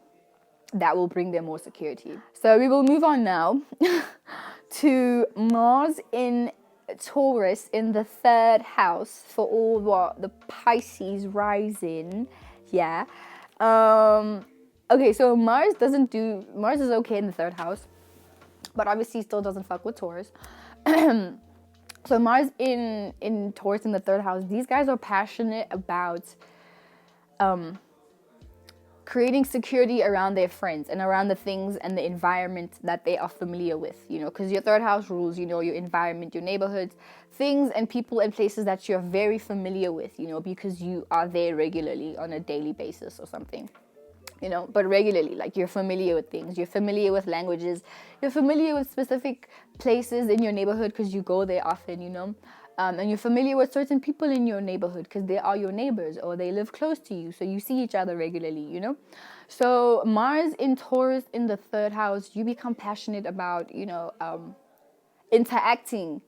That will bring them more security. So we will move on now to Mars in Taurus in the third house for all the Pisces rising. Yeah. Okay, so Mars is okay in the third house, but obviously still doesn't fuck with Taurus. So Mars in Taurus in the third house, these guys are passionate about creating security around their friends and around the things and the environment that they are familiar with, because your third house rules, your environment, your neighborhoods, things and people and places that you're very familiar with, because you are there regularly on a daily basis or something. But regularly, like you're familiar with things, you're familiar with languages, you're familiar with specific places in your neighborhood because you go there often, and you're familiar with certain people in your neighborhood because they are your neighbors or they live close to you, so you see each other regularly, So Mars in Taurus in the third house, you become passionate about, interacting.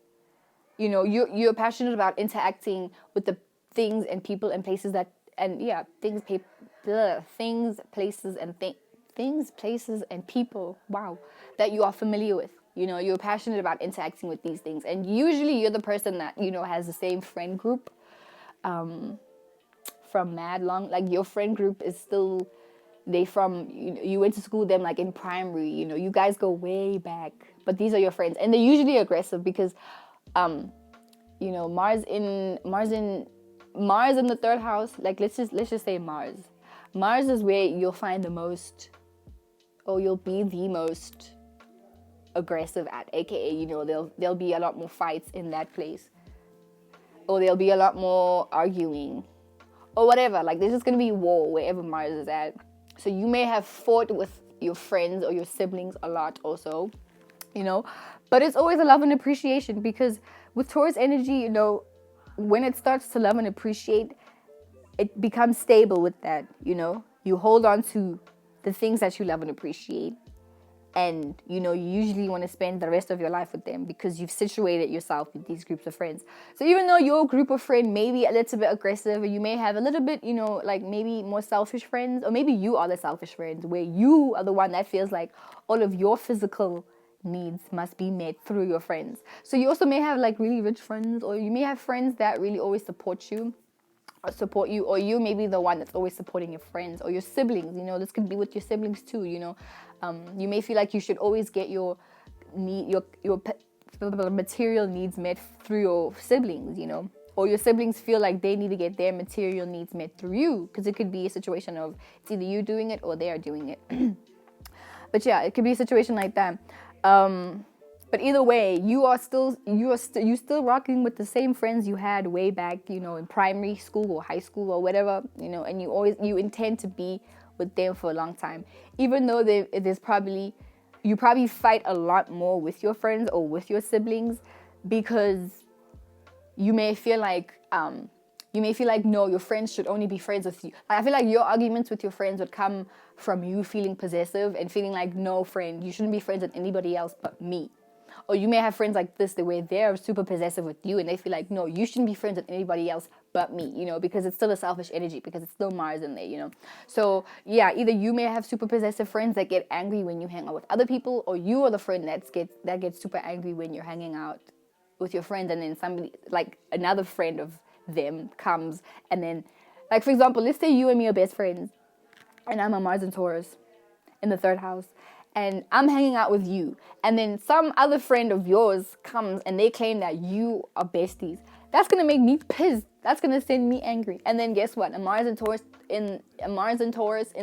You're passionate about interacting with the things and people and places places and people, wow, that you are familiar with. You're passionate about interacting with these things. And usually you're the person that, has the same friend group from mad long. Like your friend group is still, you went to school with them like in primary, you guys go way back. But these are your friends. And they're usually aggressive because, Mars in the third house, like let's just say Mars. Mars is where you'll find you'll be the most aggressive at, aka there'll be a lot more fights in that place, or there'll be a lot more arguing or whatever. Like there's just gonna be war wherever Mars is at. So you may have fought with your friends or your siblings a lot also, but it's always a love and appreciation, because with Taurus energy, when it starts to love and appreciate, it becomes stable with that. You hold on to the things that you love and appreciate. And, you usually want to spend the rest of your life with them because you've situated yourself with these groups of friends. So even though your group of friends may be a little bit aggressive, or you may have a little bit, like maybe more selfish friends, or maybe you are the selfish friends where you are the one that feels like all of your physical needs must be met through your friends. So you also may have like really rich friends, or you may have friends that really always support you, or you may be the one that's always supporting your friends or your siblings. This could be with your siblings too. You may feel like you should always get your material needs met through your siblings, or your siblings feel like they need to get their material needs met through you, because it could be a situation of it's either you doing it or they are doing it. But yeah, it could be a situation like that. But either way, you still rocking with the same friends you had way back, in primary school or high school or whatever, and you intend to be with them for a long time, even though you probably fight a lot more with your friends or with your siblings, because you may feel like no, your friends should only be friends with you. I feel like your arguments with your friends would come from you feeling possessive and feeling like, no, friend, you shouldn't be friends with anybody else but me. Or you may have friends like this, the way they're super possessive with you and they feel like, no, you shouldn't be friends with anybody else but me, because it's still a selfish energy, because it's still Mars in there, So yeah, either you may have super possessive friends that get angry when you hang out with other people, or you are the friend that gets super angry when you're hanging out with your friends, and then somebody, like another friend of them comes, and then, like for example, let's say you and me are best friends, and I'm a Mars and Taurus in the third house, and I'm hanging out with you, and then some other friend of yours comes and they claim that you are besties. That's gonna make me pissed. That's gonna send me angry. And then guess what? A Mars and Taurus in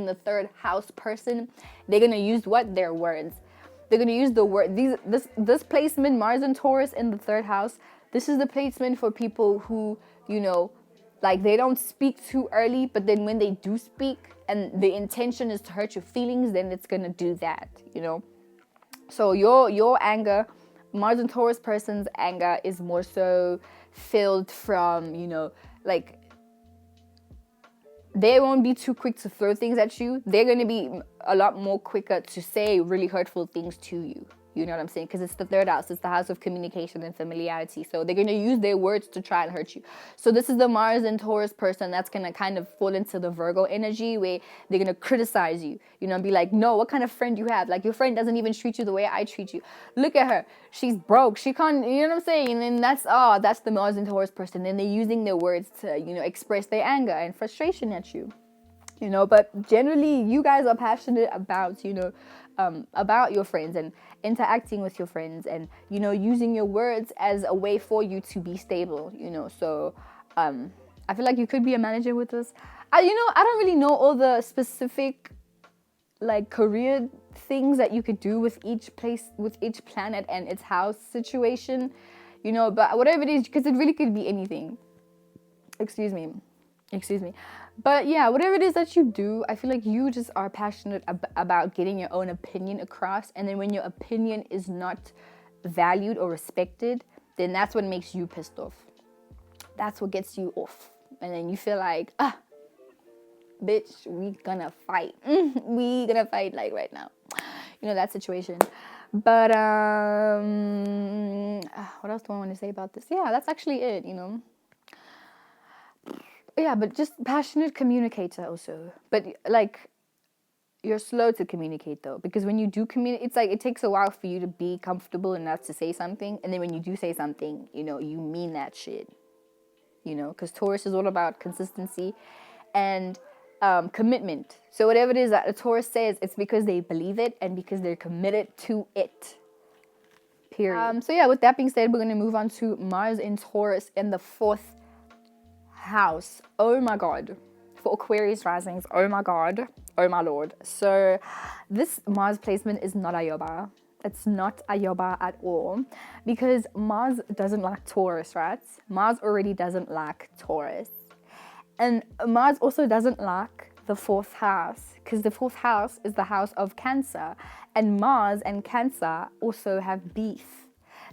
the third house person, they're gonna use what? Their words. They're gonna use the word. This placement, Mars and Taurus in the third house. This is the placement for people who, like they don't speak too early, but then when they do speak and the intention is to hurt your feelings, then it's gonna do that, So your anger, Mars and Taurus person's anger is more so filled from, like they won't be too quick to throw things at you. They're gonna be a lot more quicker to say really hurtful things to you. You know what I'm saying? Because it's the third house. It's the house of communication and familiarity. So they're going to use their words to try and hurt you. So this is the Mars and Taurus person that's going to kind of fall into the Virgo energy, where they're going to criticize you, and be like, no, what kind of friend you have? Like, your friend doesn't even treat you the way I treat you. Look at her. She's broke. She can't, you know what I'm saying? And then that's the Mars and Taurus person. Then they're using their words to, express their anger and frustration at you. But generally you guys are passionate about your friends and interacting with your friends, and using your words as a way for you to be stable. So I feel like you could be a manager with this. I don't really know all the specific like career things that you could do with each place, with each planet and its house situation, but whatever it is, because it really could be anything. Excuse me. But yeah, whatever it is that you do, I feel like you just are passionate about getting your own opinion across. And then when your opinion is not valued or respected, then that's what makes you pissed off. That's what gets you off. And then you feel like, bitch, we gonna fight. We gonna fight like right now. That situation. But what else do I want to say about this? Yeah, that's actually it, Yeah, but just passionate communicator also. But like, you're slow to communicate though, because when you do communicate, it's like it takes a while for you to be comfortable enough to say something, and then when you do say something, you mean that shit. Because Taurus is all about consistency and commitment. So whatever it is that a Taurus says, it's because they believe it and because they're committed to it. Period. So yeah, with that being said, we're gonna move on to Mars in Taurus in the 4th house. Oh my god. For Aquarius risings, oh my god, oh my lord. So this Mars placement is not Ayoba. It's not Ayoba at all, because Mars doesn't like Taurus, right? Mars already doesn't like Taurus. And Mars also doesn't like the 4th house, because the 4th house is the house of Cancer. And Mars and Cancer also have beef.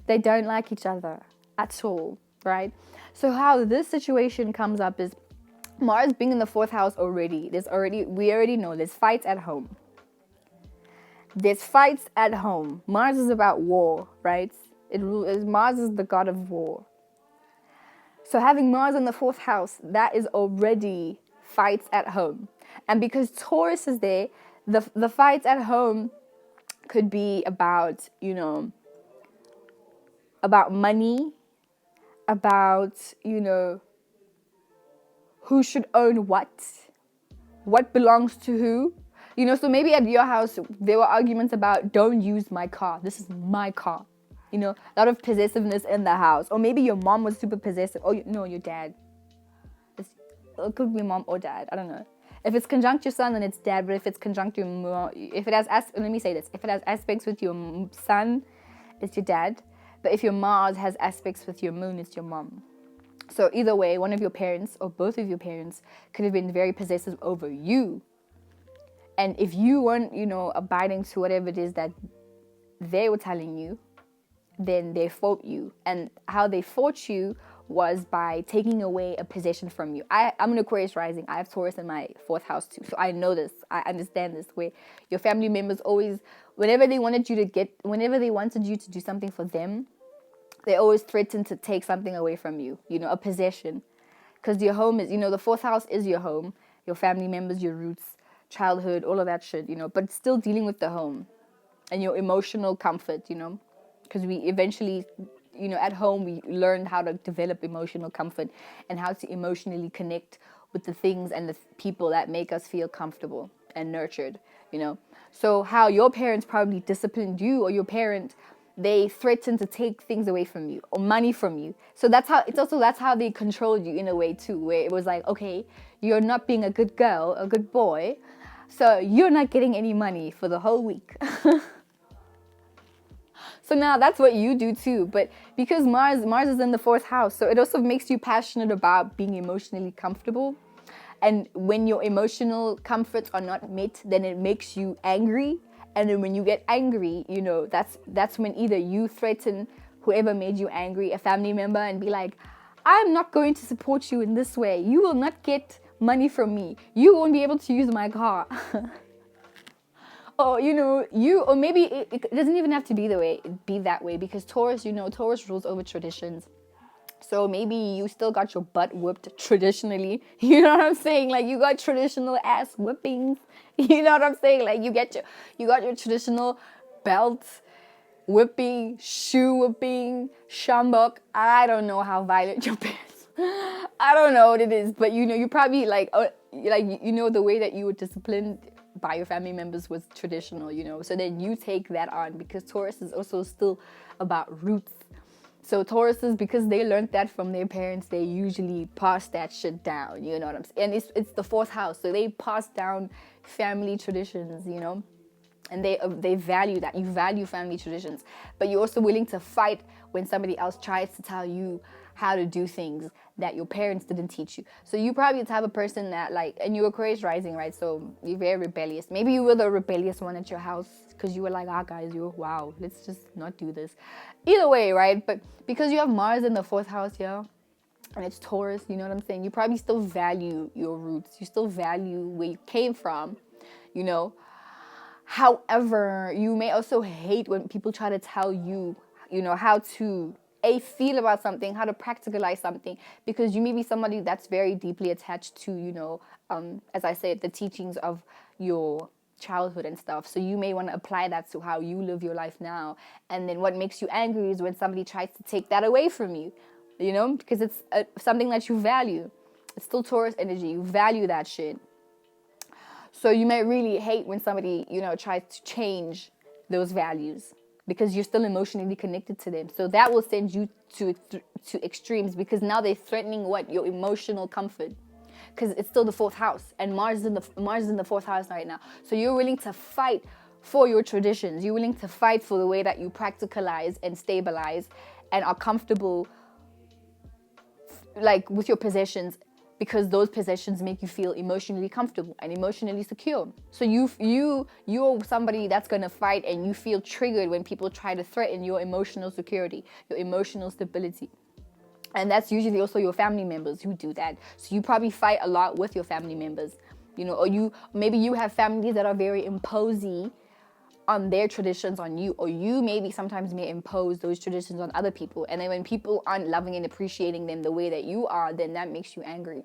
They don't like each other at all, right? So how this situation comes up is Mars being in the 4th house already. We already know there's fights at home. Mars is about war, right? Mars is the god of war. So having Mars in the 4th house, that is already fights at home. And because Taurus is there, the fights at home could be about, about money, about, who should own what belongs to who. So maybe at your house, there were arguments about, don't use my car. This is my car. A lot of possessiveness in the house. Or maybe your mom was super possessive. Oh, no, your dad. It could be mom or dad. I don't know. If it's conjunct your son, then it's dad. But if it's conjunct your mom, let me say this. If it has aspects with your son, it's your dad. But if your Mars has aspects with your moon, it's your mom. So either way, one of your parents or both of your parents could have been very possessive over you. And if you weren't, abiding to whatever it is that they were telling you, then they fought you. And how they fought you was by taking away a possession from you. I'm an Aquarius rising. I have Taurus in my 4th house too. So I know this. I understand this, where your family members always, whenever they wanted you to do something for them, they always threaten to take something away from you, a possession. Because your home is, the 4th house is your home, your family members, your roots, childhood, all of that shit, but still dealing with the home and your emotional comfort, because we eventually, at home, we learned how to develop emotional comfort and how to emotionally connect with the things and the people that make us feel comfortable and nurtured, So how your parents probably disciplined you, or your parent, they threatened to take things away from you or money from you. So that's how they controlled you in a way too, where it was like, okay, you're not being a good girl, a good boy, so you're not getting any money for the whole week. So now that's what you do too. But because Mars is in the 4th house, so it also makes you passionate about being emotionally comfortable. And when your emotional comforts are not met, then it makes you angry. And then when you get angry, that's when either you threaten whoever made you angry, a family member, and be like, I'm not going to support you in this way. You will not get money from me. You won't be able to use my car. Or, or maybe it doesn't even have to be that way, because Taurus, Taurus rules over traditions. So maybe you still got your butt whipped traditionally. You know what I'm saying? Like, you got traditional ass whippings. You know what I'm saying? Like, you got your traditional belt whipping, shoe whipping, shambok. I don't know how violent your parents. I don't know what it is, but you probably the way that you were disciplined by your family members was traditional, So then you take that on, because Taurus is also still about roots So Tauruses, because they learned that from their parents, they usually pass that shit down. You know what I'm saying? And it's the fourth house, so they pass down family traditions. And they value that. You value family traditions, but you're also willing to fight when somebody else tries to tell you how to do things that your parents didn't teach you. So you probably the type of person that, like, and you're Aquarius rising, right? So you're very rebellious. Maybe you were the rebellious one at your house because you were like, guys, wow, let's just not do this. Either way, right? But because you have Mars in the fourth house, yeah, and it's Taurus, you know what I'm saying? You probably still value your roots. You still value where you came from, you know. However, you may also hate when people try to tell you, how to feel about something, how to practicalize something, because you may be somebody that's very deeply attached to, as I said, the teachings of your childhood and stuff. So you may want to apply that to how you live your life now. And then what makes you angry is when somebody tries to take that away from you, because it's something that you value. It's still Taurus energy. You value that shit. So you may really hate when somebody, tries to change those values because you're still emotionally connected to them. So that will send you to extremes, because now they're threatening your emotional comfort, because it's still the fourth house, and Mars is in the fourth house right now. So you're willing to fight for your traditions. You're willing to fight for the way that you practicalize and stabilize and are comfortable, like, with your possessions, because those possessions make you feel emotionally comfortable and emotionally secure. So you're somebody that's gonna fight, and you feel triggered when people try to threaten your emotional security, your emotional stability. And that's usually also your family members who do that. So you probably fight a lot with your family members, or maybe you have families that are very imposing on their traditions on you, or you maybe sometimes may impose those traditions on other people. And then when people aren't loving and appreciating them the way that you are, then that makes you angry.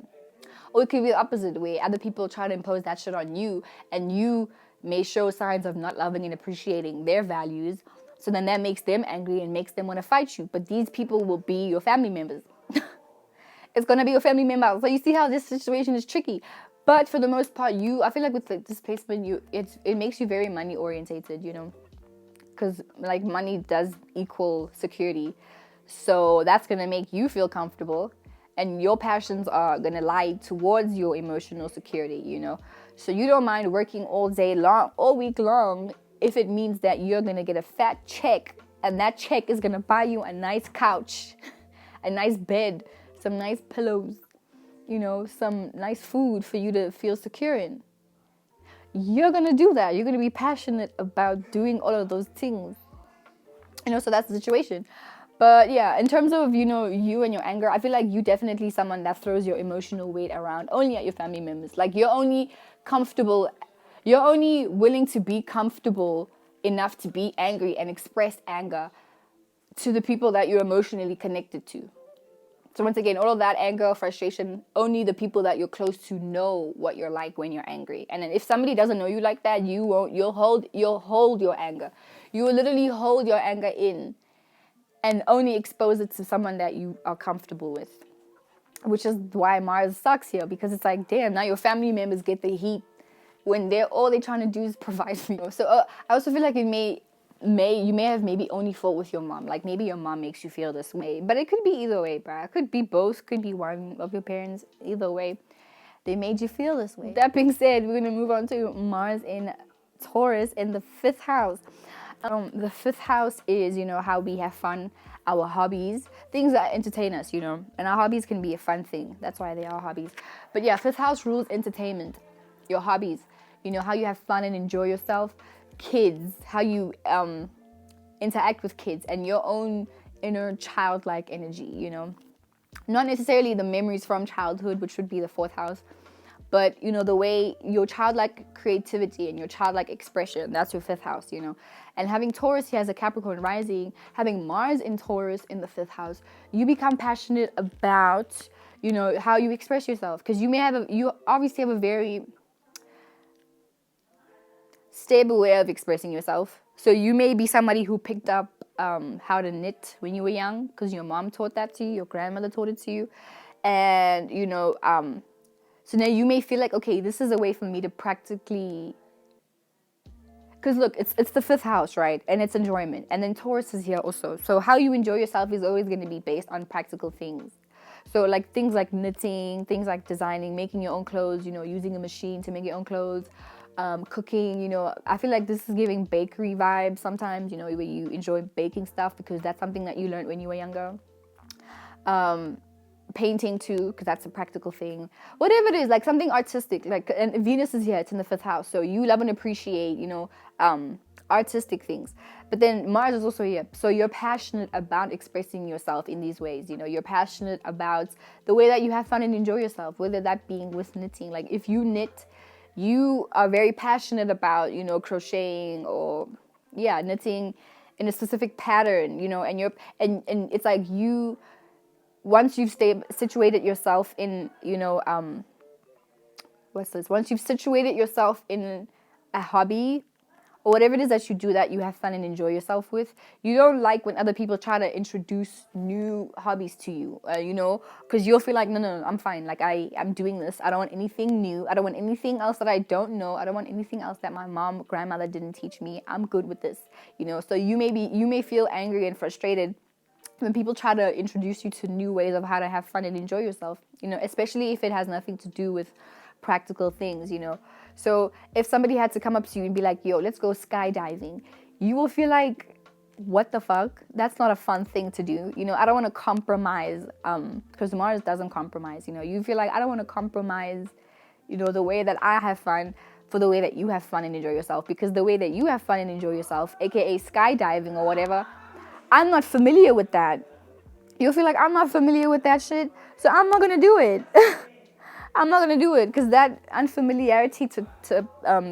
Or it could be the opposite way. Other people try to impose that shit on you, and you may show signs of not loving and appreciating their values. So then that makes them angry and makes them want to fight you. But these people will be your family members. It's going to be your family member. So you see how this situation is tricky. But for the most part, I feel like with this placement, it makes you very money orientated, because like money does equal security. So that's going to make you feel comfortable, and your passions are going to lie towards your emotional security, So you don't mind working all week long, if it means that you're going to get a fat check, and that check is going to buy you a nice couch, a nice bed, some nice pillows, some nice food for you to feel secure in. You're going to do that. You're going to be passionate about doing all of those things. So that's the situation. But yeah, in terms of, you and your anger, I feel like you definitely someone that throws your emotional weight around only at your family members. Like, you're only willing to be comfortable enough to be angry and express anger to the people that you're emotionally connected to. So once again, all of that anger, frustration, only the people that you're close to know what you're like when you're angry. And then if somebody doesn't know you like that, you'll hold your anger. You will literally hold your anger in and only expose it to someone that you are comfortable with. Which is why Mars sucks here, because it's like, damn, now your family members get the heat when all they're trying to do is provide for you. So I also feel like you may have maybe only fought with your mom. Like, maybe your mom makes you feel this way. But it could be either way, bro. It could be both. Could be one of your parents. Either way, they made you feel this way. That being said, we're going to move on to Mars in Taurus in the fifth house. The fifth house is, how we have fun, our hobbies, things that entertain us, and our hobbies can be a fun thing. That's why they are hobbies. But yeah, fifth house rules entertainment, your hobbies, how you have fun and enjoy yourself, kids, how you interact with kids, and your own inner childlike energy, not necessarily the memories from childhood, which would be the fourth house, but the way your childlike creativity and your childlike expression, that's your fifth house, and having Taurus here as a Capricorn rising, having Mars in Taurus in the fifth house, you become passionate about how you express yourself, because you obviously have a very stable way of expressing yourself. So you may be somebody who picked up how to knit when you were young, because your mom taught that to you, your grandmother taught it to you, and so now you may feel like, okay, this is a way for me to practically, because look, it's the fifth house, right? And it's enjoyment. And then Taurus is here also. So how you enjoy yourself is always going to be based on practical things. So like things like knitting, things like designing, making your own clothes, using a machine to make your own clothes, cooking, I feel like this is giving bakery vibes sometimes, where you enjoy baking stuff because that's something that you learned when you were younger. Painting too, because that's a practical thing. Whatever it is, like something artistic, like, and Venus is here, it's in the fifth house. So you love and appreciate, artistic things. But then Mars is also here. So you're passionate about expressing yourself in these ways. You're passionate about the way that you have fun and enjoy yourself, whether that being with knitting. Like if you knit, you are very passionate about, crocheting or knitting in a specific pattern, and it's like once you've situated yourself in, once you've situated yourself in a hobby or whatever it is that you do that you have fun and enjoy yourself with, you don't like when other people try to introduce new hobbies to you, because you'll feel like, no, I'm fine. Like I'm doing this. I don't want anything new. I don't want anything else that I don't know. I don't want anything else that my grandmother didn't teach me. I'm good with this, so you may feel angry and frustrated when people try to introduce you to new ways of how to have fun and enjoy yourself, especially if it has nothing to do with practical things, So if somebody had to come up to you and be like, yo, let's go skydiving, you will feel like, what the fuck? That's not a fun thing to do. I don't want to compromise, because Mars doesn't compromise, You feel like I don't want to compromise, the way that I have fun for the way that you have fun and enjoy yourself, because the way that you have fun and enjoy yourself, aka skydiving or whatever, I'm not familiar with that. You'll feel like I'm not familiar with that shit, so I'm not gonna do it. I'm not gonna do it because that unfamiliarity to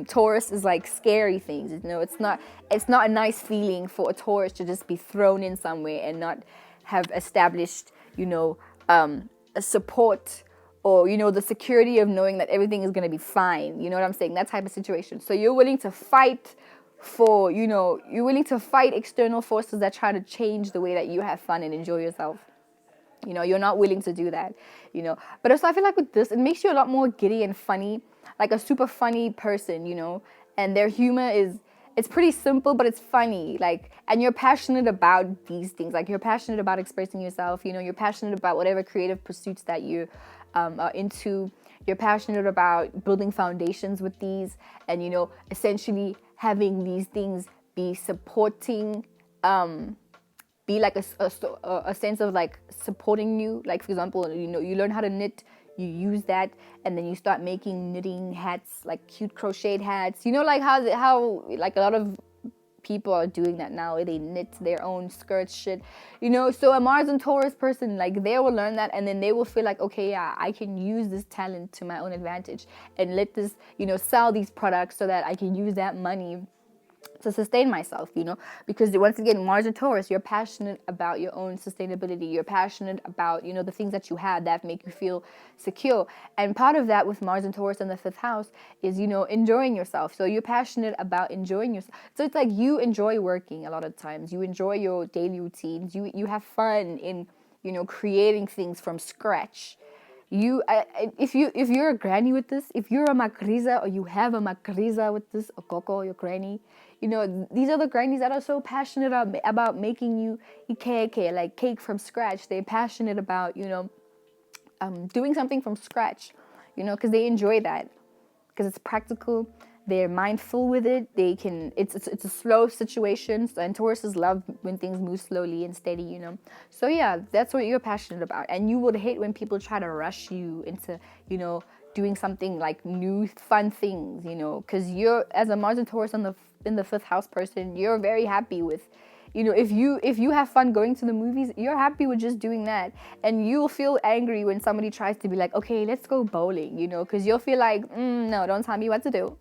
Taurus is like scary things. It's not a nice feeling for a Taurus to just be thrown in somewhere and not have established, a support or the security of knowing that everything is gonna be fine. You know what I'm saying? That type of situation. So you're willing to fight for, you're willing to fight external forces that try to change the way that you have fun and enjoy yourself. You're not willing to do that, But also I feel like with this, it makes you a lot more giddy and funny, like a super funny person, and their humor it's pretty simple, but it's funny, like, and you're passionate about these things, like you're passionate about expressing yourself, you're passionate about whatever creative pursuits that you are into. You're passionate about building foundations with these and, essentially having these things be supporting, be like a sense of like supporting you. Like, for example, you learn how to knit, you use that, and then you start making knitting hats, like cute crocheted hats. Like how like a lot of people are doing that now. They knit their own skirts, shit. So a Mars and Taurus person, like, they will learn that, and then they will feel like, okay, yeah, I can use this talent to my own advantage and let this, sell these products so that I can use that money to sustain myself, because once again, Mars and Taurus, you're passionate about your own sustainability. You're passionate about, the things that you have that make you feel secure. And part of that with Mars and Taurus in the fifth house is, enjoying yourself. So you're passionate about enjoying yourself. So it's like you enjoy working a lot of times. You enjoy your daily routines. You have fun in, creating things from scratch. If you're a granny with this, if you're a makriza or you have a makriza with this, a coco, your granny, these are the grannies that are so passionate about making you ikeke, like cake from scratch. They're passionate about, doing something from scratch, because they enjoy that, because it's practical. They're mindful with it. It's a slow situation, and Tauruses love when things move slowly and steady, So yeah, that's what you're passionate about. And you would hate when people try to rush you into, doing something like new fun things, because you're, as a Mars and Taurus in the fifth house person, you're very happy with, if you have fun going to the movies, you're happy with just doing that. And you'll feel angry when somebody tries to be like, okay, let's go bowling, because you'll feel like, no, don't tell me what to do.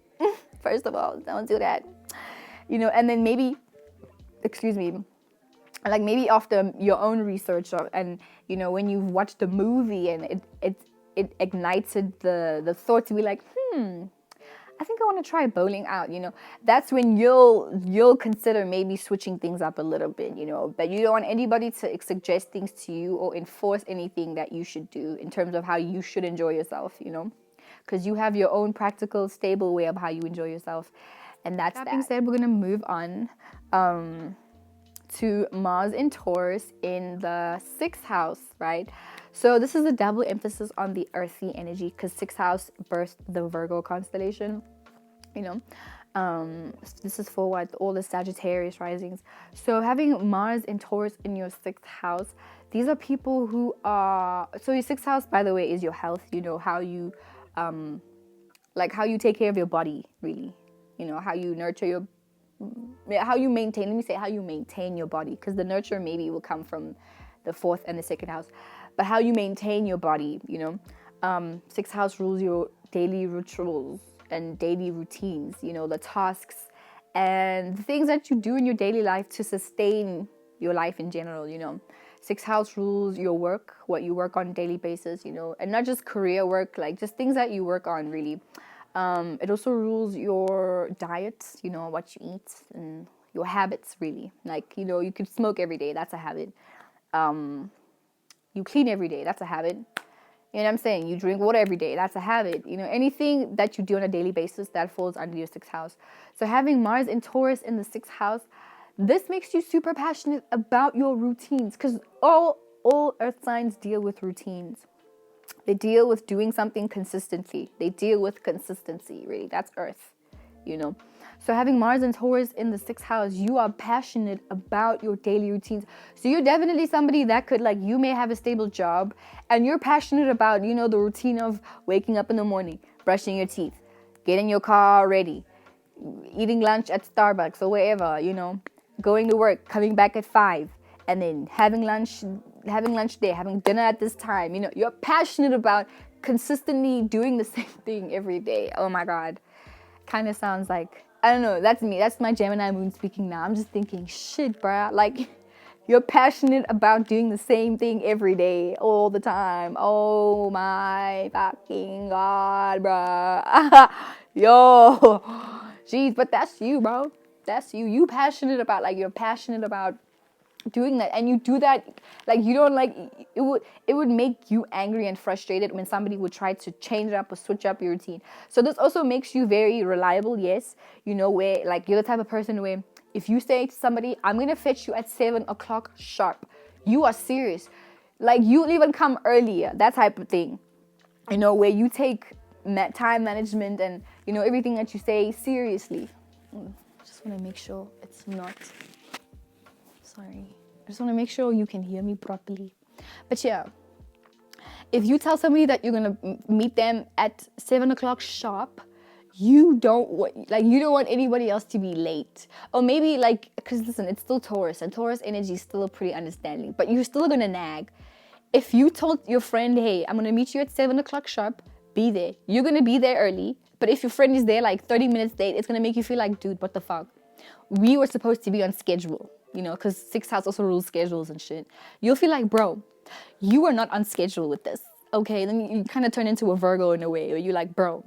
First of all, don't do that. And then maybe, like maybe after your own research and, when you've watched the movie and it ignited the thought to be like, I think I want to try bowling out, That's when you'll consider maybe switching things up a little bit, But you don't want anybody to suggest things to you or enforce anything that you should do in terms of how you should enjoy yourself, Because you have your own practical, stable way of how you enjoy yourself. And that being said, we're going to move on to Mars in Taurus in the 6th house, right? So this is a double emphasis on the earthy energy, because 6th house birthed the Virgo constellation, you know. This is for what all the Sagittarius risings. So having Mars in Taurus in your 6th house, these are people who are, so your 6th house, by the way, is your health, you know, how you how you take care of your body, really, you know, how you nurture your, how you maintain, let me say how you maintain your body, because the nurture maybe will come from the 4th and the 2nd house, but how you maintain your body, you know. 6th house rules your daily rituals and daily routines, you know, the tasks and the things that you do in your daily life to sustain your life in general, you know. 6th house rules your work, what you work on a daily basis, you know, and not just career work, like just things that you work on, really. It also rules your diet, you know, what you eat and your habits, really. Like, you know, you could smoke every day, that's a habit. You clean every day, that's a habit. You know what I'm saying? You drink water every day, that's a habit. You know, anything that you do on a daily basis, that falls under your 6th house. So having Mars in Taurus in the 6th house, this makes you super passionate about your routines, because all earth signs deal with routines. They deal with doing something consistently. They deal with consistency, really. That's earth, you know. So having Mars and Taurus in the 6th house, you are passionate about your daily routines. So you're definitely somebody that could, like, you may have a stable job and you're passionate about, you know, the routine of waking up in the morning, brushing your teeth, getting your car ready, eating lunch at Starbucks or wherever, you know, going to work, coming back at 5, and then having lunch there, having dinner at this time. You know, you're passionate about consistently doing the same thing every day. Oh my God. Kind of sounds like, I don't know, that's me. That's my Gemini moon speaking now. I'm just thinking, shit, bruh. Like, you're passionate about doing the same thing every day, all the time. Oh my fucking God, bruh. Yo. Jeez, but that's you, bro. That's you. You passionate about, like, you're passionate about doing that, and you do that, like, you don't, like, it would make you angry and frustrated when somebody would try to change it up or switch up your routine. So this also makes you very reliable, yes, you know, where, like, you're the type of person where if you say to somebody, I'm gonna fetch you at 7 o'clock sharp, you are serious. Like, you'll even come earlier, that type of thing, you know, where you take time management and, you know, everything that you say seriously. Just want to make sure it's not, sorry, I just want to make sure you can hear me properly. But yeah, if you tell somebody that you're going to meet them at 7 o'clock sharp, you don't want anybody else to be late. Or maybe, like, because listen, it's still Taurus, and Taurus energy is still pretty understanding, but you're still going to nag. If you told your friend, hey, I'm going to meet you at 7 o'clock sharp, be there. You're going to be there early. But if your friend is there like 30 minutes late, it's going to make you feel like, dude, what the fuck? We were supposed to be on schedule, you know, because 6th house also rules schedules and shit. You'll feel like, bro, you are not on schedule with this. Okay, then you kind of turn into a Virgo in a way, where you're like, bro,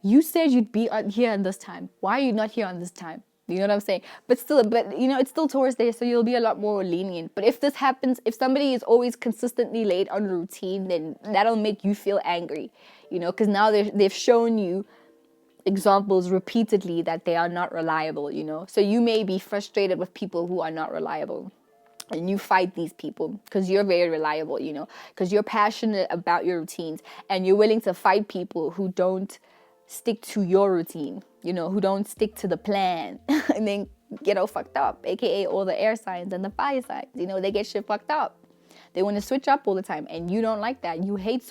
you said you'd be here on this time. Why are you not here on this time? You know what I'm saying? But you know, it's still Taurus Day, so you'll be a lot more lenient. But if this happens, if somebody is always consistently late on a routine, then that'll make you feel angry, you know, because now they've shown you examples repeatedly that they are not reliable, you know. So you may be frustrated with people who are not reliable, and you fight these people because you're very reliable, you know, because you're passionate about your routines, and you're willing to fight people who don't stick to your routine, you know, who don't stick to the plan and then get all fucked up, aka all the air signs and the fire signs, you know, they get shit fucked up. They want to switch up all the time, and you don't like that. You hate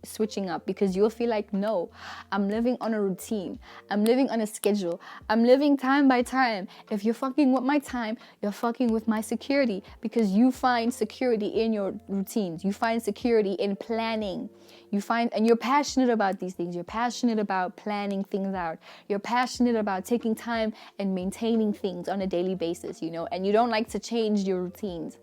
switching up, because you'll feel like, no, I'm living on a routine. I'm living on a schedule. I'm living time by time. If you're fucking with my time, you're fucking with my security, because you find security in your routines. You find security in planning. And you're passionate about these things. You're passionate about planning things out. You're passionate about taking time and maintaining things on a daily basis, you know, and you don't like to change your routines.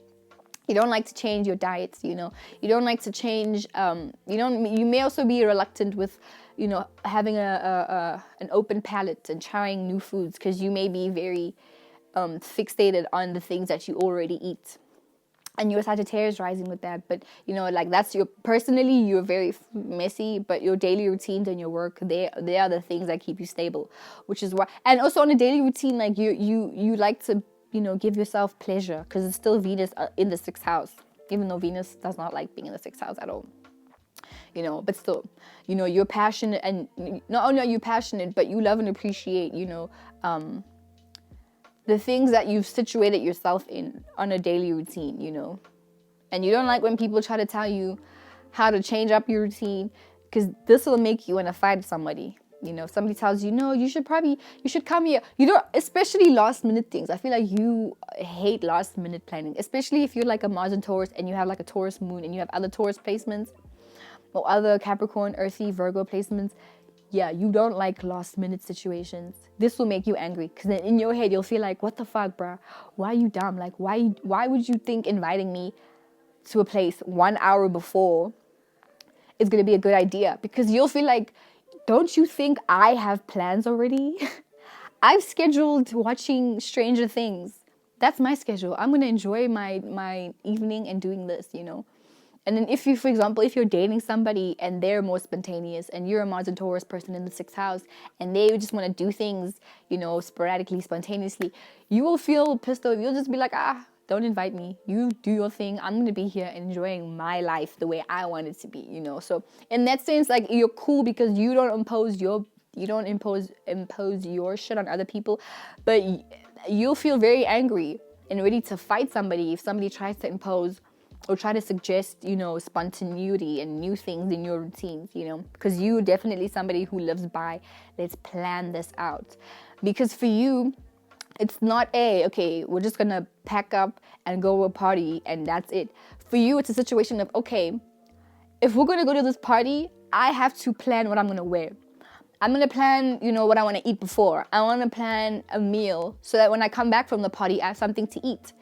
You don't like to change your diets, you know. You don't like to change. You may also be reluctant with, you know, having an open palate and trying new foods, because you may be very fixated on the things that you already eat. and your Sagittarius rising with that. But you know, like that's your personally, you're very messy, but your daily routines and your work, they are the things that keep you stable, which is why. And also on a daily routine, like you like to, you know, give yourself pleasure, because it's still Venus in the 6th house, even though Venus does not like being in the 6th house at all. You know, but still, you know, you're passionate, and not only are you passionate, but you love and appreciate, you know, the things that you've situated yourself in on a daily routine, you know. And you don't like when people try to tell you how to change up your routine, because this will make you want to fight somebody. You know, if somebody tells you, no, you should come here. You don't, especially last minute things. I feel like you hate last minute planning, especially if you're like a Mars and Taurus and you have like a Taurus moon and you have other Taurus placements or other Capricorn, Earthy, Virgo placements. Yeah, you don't like last minute situations. This will make you angry, because then in your head you'll feel like, what the fuck, bruh? Why are you dumb? Like, why would you think inviting me to a place 1 hour before is going to be a good idea? Because you'll feel like, don't you think I have plans already? I've scheduled watching Stranger Things. That's my schedule. I'm going to enjoy my evening and doing this, you know. And then if you, for example, if you're dating somebody and they're more spontaneous and you're a Mars and Taurus person in the 6th house and they just want to do things, you know, sporadically, spontaneously, you will feel pissed off. You'll just be like, don't invite me. You do your thing. I'm going to be here enjoying my life the way I want it to be, you know. So in that sense, like, you're cool because you don't impose your shit on other people, but you'll feel very angry and ready to fight somebody if somebody tries to impose or try to suggest, you know, spontaneity and new things in your routines, you know, because you're definitely somebody who lives by, let's plan this out. Because for you, it's not okay, we're just gonna pack up and go to a party and that's it. For you, it's a situation of, okay, if we're gonna go to this party, I have to plan what I'm gonna wear. I'm gonna plan, you know, what I want to eat before. I want to plan a meal so that when I come back from the party, I have something to eat.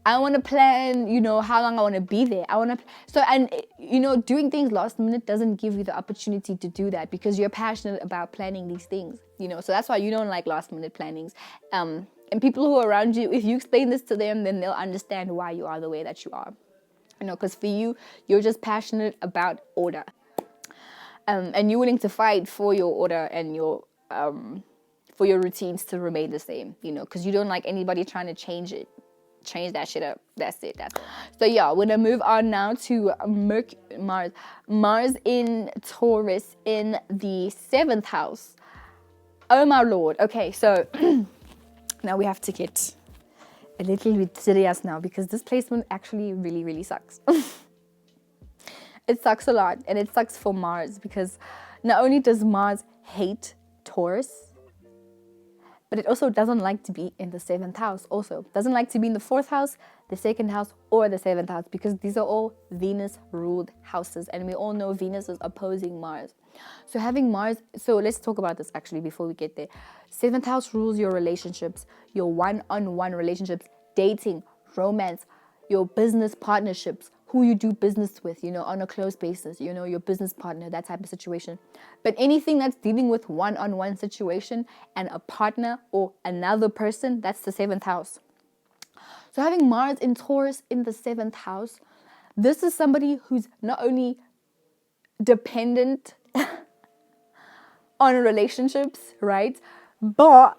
I want to plan, you know, how long I want to be there. And, you know, doing things last minute doesn't give you the opportunity to do that, because you're passionate about planning these things, you know. So that's why you don't like last minute plannings. And people who are around you, if you explain this to them, then they'll understand why you are the way that you are. You know, because for you, you're just passionate about order. And you're willing to fight for your order and your for your routines to remain the same, you know, because you don't like anybody trying to change that shit up. That's it. So yeah, we're gonna move on now to Mars in Taurus in the 7th house. Oh my lord. Okay, so now we have to get a little bit serious now, because this placement actually really, really sucks. It sucks a lot, and it sucks for Mars, because not only does Mars hate Taurus, but it also doesn't like to be in the 7th house. Also doesn't like to be in the 4th house, the 2nd house, or the 7th house, because these are all Venus ruled houses, and we all know Venus is opposing Mars. So having Mars, so let's talk about this actually before we get there. 7th house rules your relationships, your one-on-one relationships, dating, romance, your business partnerships, who you do business with, you know, on a close basis, you know, your business partner, that type of situation. But anything that's dealing with one-on-one situation and a partner or another person, that's the 7th house. So having Mars in Taurus in the 7th house, this is somebody who's not only dependent on relationships, right? But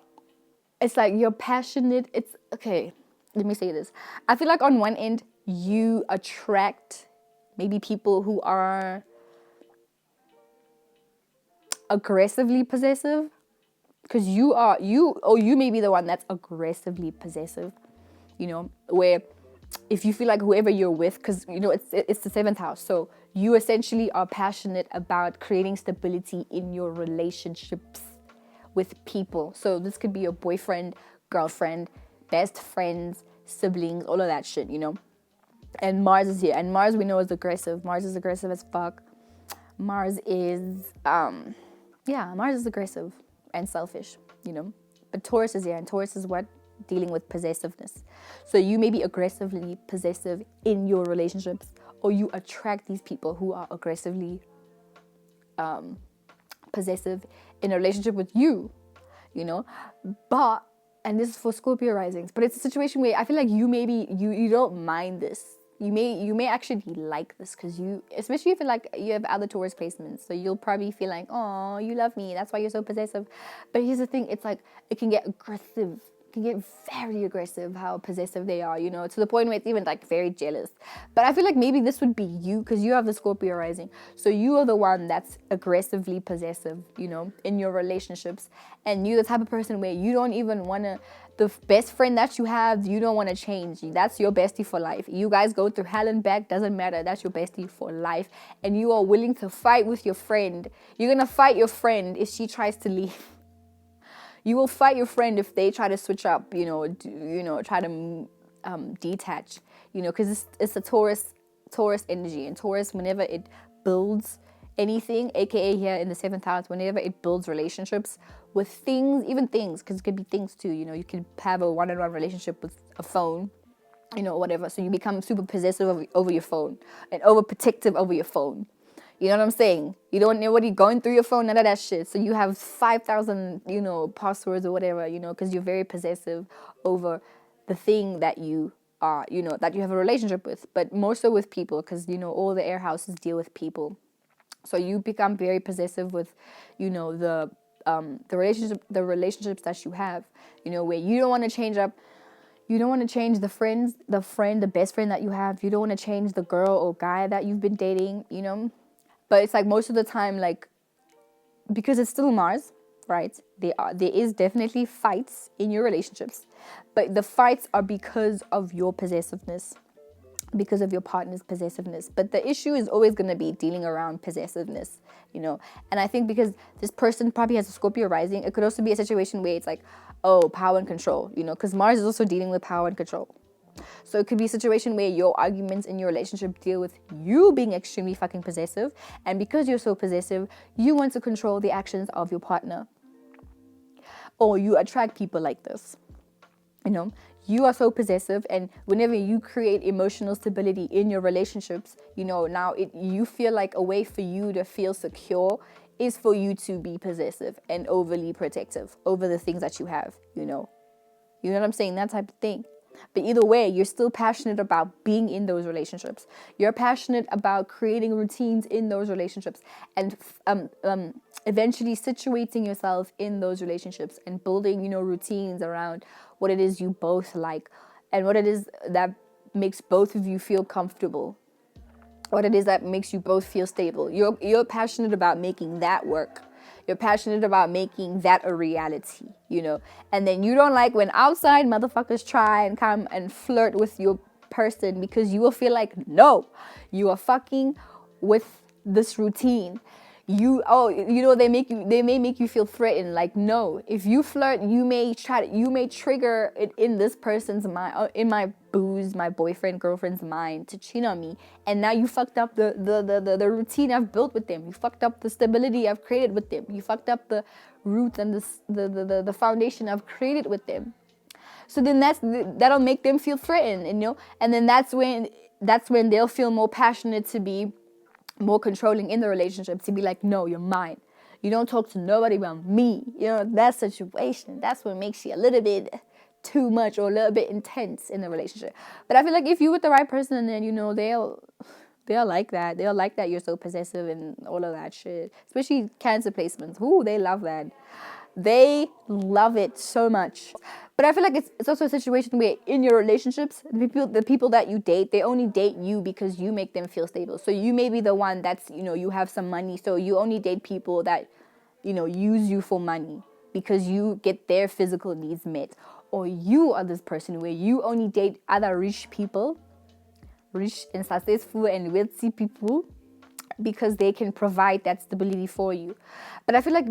it's like you're passionate. It's okay. Let me say this. I feel like on one end, you attract maybe people who are aggressively possessive, because you may be the one that's aggressively possessive, you know, where if you feel like whoever you're with, because, you know, it's the 7th house, so you essentially are passionate about creating stability in your relationships with people. So this could be your boyfriend, girlfriend, best friends, siblings, all of that shit, you know. And Mars is here, and Mars we know is aggressive. Mars is aggressive as fuck. Mars is Mars is aggressive and selfish, you know. But Taurus is here, and Taurus is what? Dealing with possessiveness. So you may be aggressively possessive in your relationships, or you attract these people who are aggressively possessive in a relationship with you, you know. And this is for Scorpio risings, but it's a situation where I feel like you don't mind this. you may actually like this, because especially if you have other Taurus placements, so you'll probably feel like, oh, you love me, that's why you're so possessive. But here's the thing, it's like it can get aggressive. Can get very aggressive how possessive they are, to the point where it's even like very jealous. But I feel like maybe this would be you, because you have the Scorpio rising, so you are the one that's aggressively possessive, in your relationships. And you're the type of person where you don't even want to, the best friend that you have, you don't want to change. That's your bestie for life. You guys go through hell and back, doesn't matter, that's your bestie for life. And you are willing to fight with your friend. You're gonna fight your friend if she tries to leave. You will fight your friend if they try to switch up, try to detach, because it's a Taurus energy. And Taurus, whenever it builds anything, aka here in the 7th house, whenever it builds relationships with things, even things, because it could be things too, you could have a one-on-one relationship with a phone, whatever. So you become super possessive over your phone and overprotective over your phone. You know what I'm saying? You don't know what you're going through your phone, none of that shit. So you have 5,000, passwords or whatever, because you're very possessive over the thing that you are, that you have a relationship with. But more so with people, because, all the air houses deal with people. So you become very possessive with, the relationships that you have, where you don't want to change up. You don't want to change the best friend that you have. You don't want to change the girl or guy that you've been dating, But it's like most of the time, like, because it's still Mars, right? There is definitely fights in your relationships, but the fights are because of your possessiveness, because of your partner's possessiveness. But the issue is always going to be dealing around possessiveness, And I think because this person probably has a Scorpio rising, it could also be a situation where it's like, oh, power and control, because Mars is also dealing with power and control. So it could be a situation where your arguments in your relationship deal with you being extremely fucking possessive. And because you're so possessive, you want to control the actions of your partner. Or you attract people like this. You are so possessive, and whenever you create emotional stability in your relationships, now you feel like a way for you to feel secure is for you to be possessive and overly protective over the things that you have, You know what I'm saying? That type of thing. But either way, you're still passionate about being in those relationships. You're passionate about creating routines in those relationships and eventually situating yourself in those relationships and building, routines around what it is you both like and what it is that makes both of you feel comfortable, what it is that makes you both feel stable. You're passionate about making that work. You're passionate about making that a reality, And then you don't like when outside motherfuckers try and come and flirt with your person, because you will feel like, no, you are fucking with this routine. They may make you feel threatened. Like, no, if you flirt, you may trigger it in this person's mind, in my boyfriend, girlfriend's mind, to cheat on me. And now you fucked up the routine I've built with them. You fucked up the stability I've created with them. You fucked up the root and the foundation I've created with them. So then that'll make them feel threatened, and then that's when they'll feel more passionate to be more controlling in the relationship, to be like, no, you're mine. You don't talk to nobody about me. That situation, that's what makes you a little bit too much or a little bit intense in the relationship. But I feel like if you're with the right person, then, they'll like that. They'll like that you're so possessive and all of that shit. Especially Cancer placements. Ooh, they love that. They love it so much. But I feel like it's also a situation where in your relationships, the people that you date, they only date you because you make them feel stable. So you may be the one that's, you have some money. So you only date people that, use you for money because you get their physical needs met. Or you are this person where you only date other rich people, rich and successful and wealthy people, because they can provide that stability for you. But I feel like,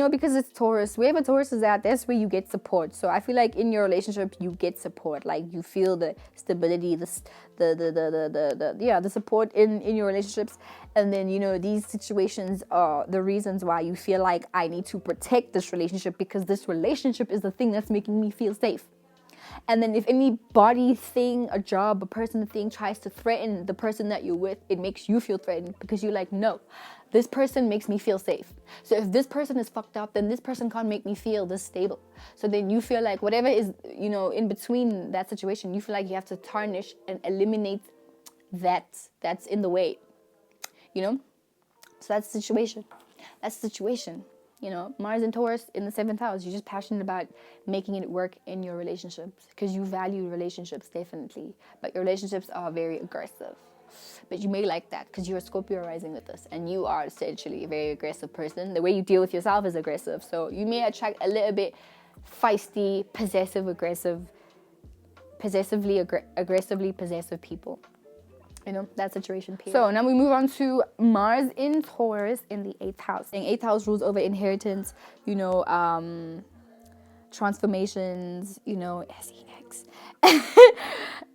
because it's Taurus, wherever Taurus is at, that's where you get support. So I feel like in your relationship, you get support. Like, you feel the stability, the support in your relationships. And then, these situations are the reasons why you feel like, I need to protect this relationship because this relationship is the thing that's making me feel safe. And then if any body thing, a job, a person, a thing tries to threaten the person that you're with, it makes you feel threatened because you're like, no, this person makes me feel safe. So if this person is fucked up, then this person can't make me feel this stable. So then you feel like whatever is, in between that situation, you feel like you have to tarnish and eliminate that's in the way, you know. So that's the situation. You know, Mars and Taurus in the 7th house. You're just passionate about making it work in your relationships because you value relationships, definitely. But your relationships are very aggressive. But you may like that because you're Scorpio rising with this, and you are essentially a very aggressive person. The way you deal with yourself is aggressive. So you may attract a little bit feisty, aggressively possessive people. You know, that situation, period. So now we move on to Mars in Taurus in the 8th house. And 8th house rules over inheritance, you know, transformations, you know, SEX.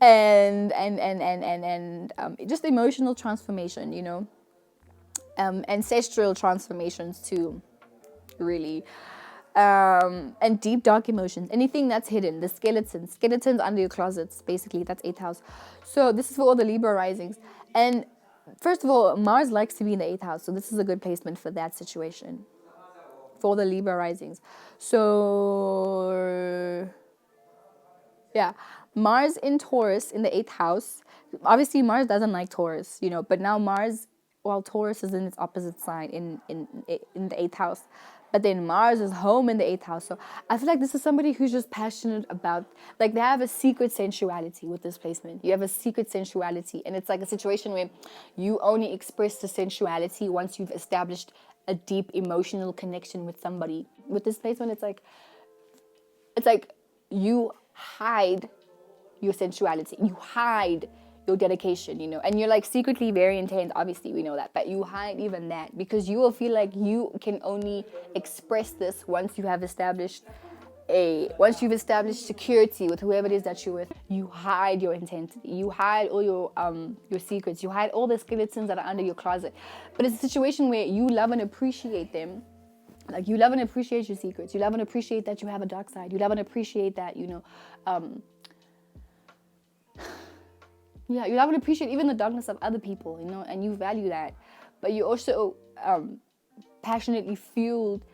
and just emotional transformation, you know. Ancestral transformations too, really. And deep dark emotions, anything that's hidden, the skeletons under your closets, basically. That's 8th house. So this is for all the Libra risings. And first of all, Mars likes to be in the 8th house, so this is a good placement for that situation, for the Libra risings. So yeah, Mars in Taurus in the 8th house. Obviously Mars doesn't like Taurus, you know, but now Mars, while Taurus is in its opposite sign in the 8th house, but then Mars is home in the 8th house. So I feel like this is somebody who's just passionate about, like, they have a secret sensuality with this placement. You have a secret sensuality, and it's like a situation where you only express the sensuality once you've established a deep emotional connection with somebody. With this placement, it's like you hide your sensuality, you hide your dedication, you know, and you're like secretly very intense. Obviously we know that, but you hide even that because you will feel like you can only express this once you've established security with whoever it is that you're with. You hide your intensity, you hide all your secrets, you hide all the skeletons that are under your closet. But it's a situation where you love and appreciate them. Like, you love and appreciate your secrets, you love and appreciate that you have a dark side, you love and appreciate that, you know, yeah, you love and appreciate even the darkness of other people, you know, and you value that. But you're also passionately fueled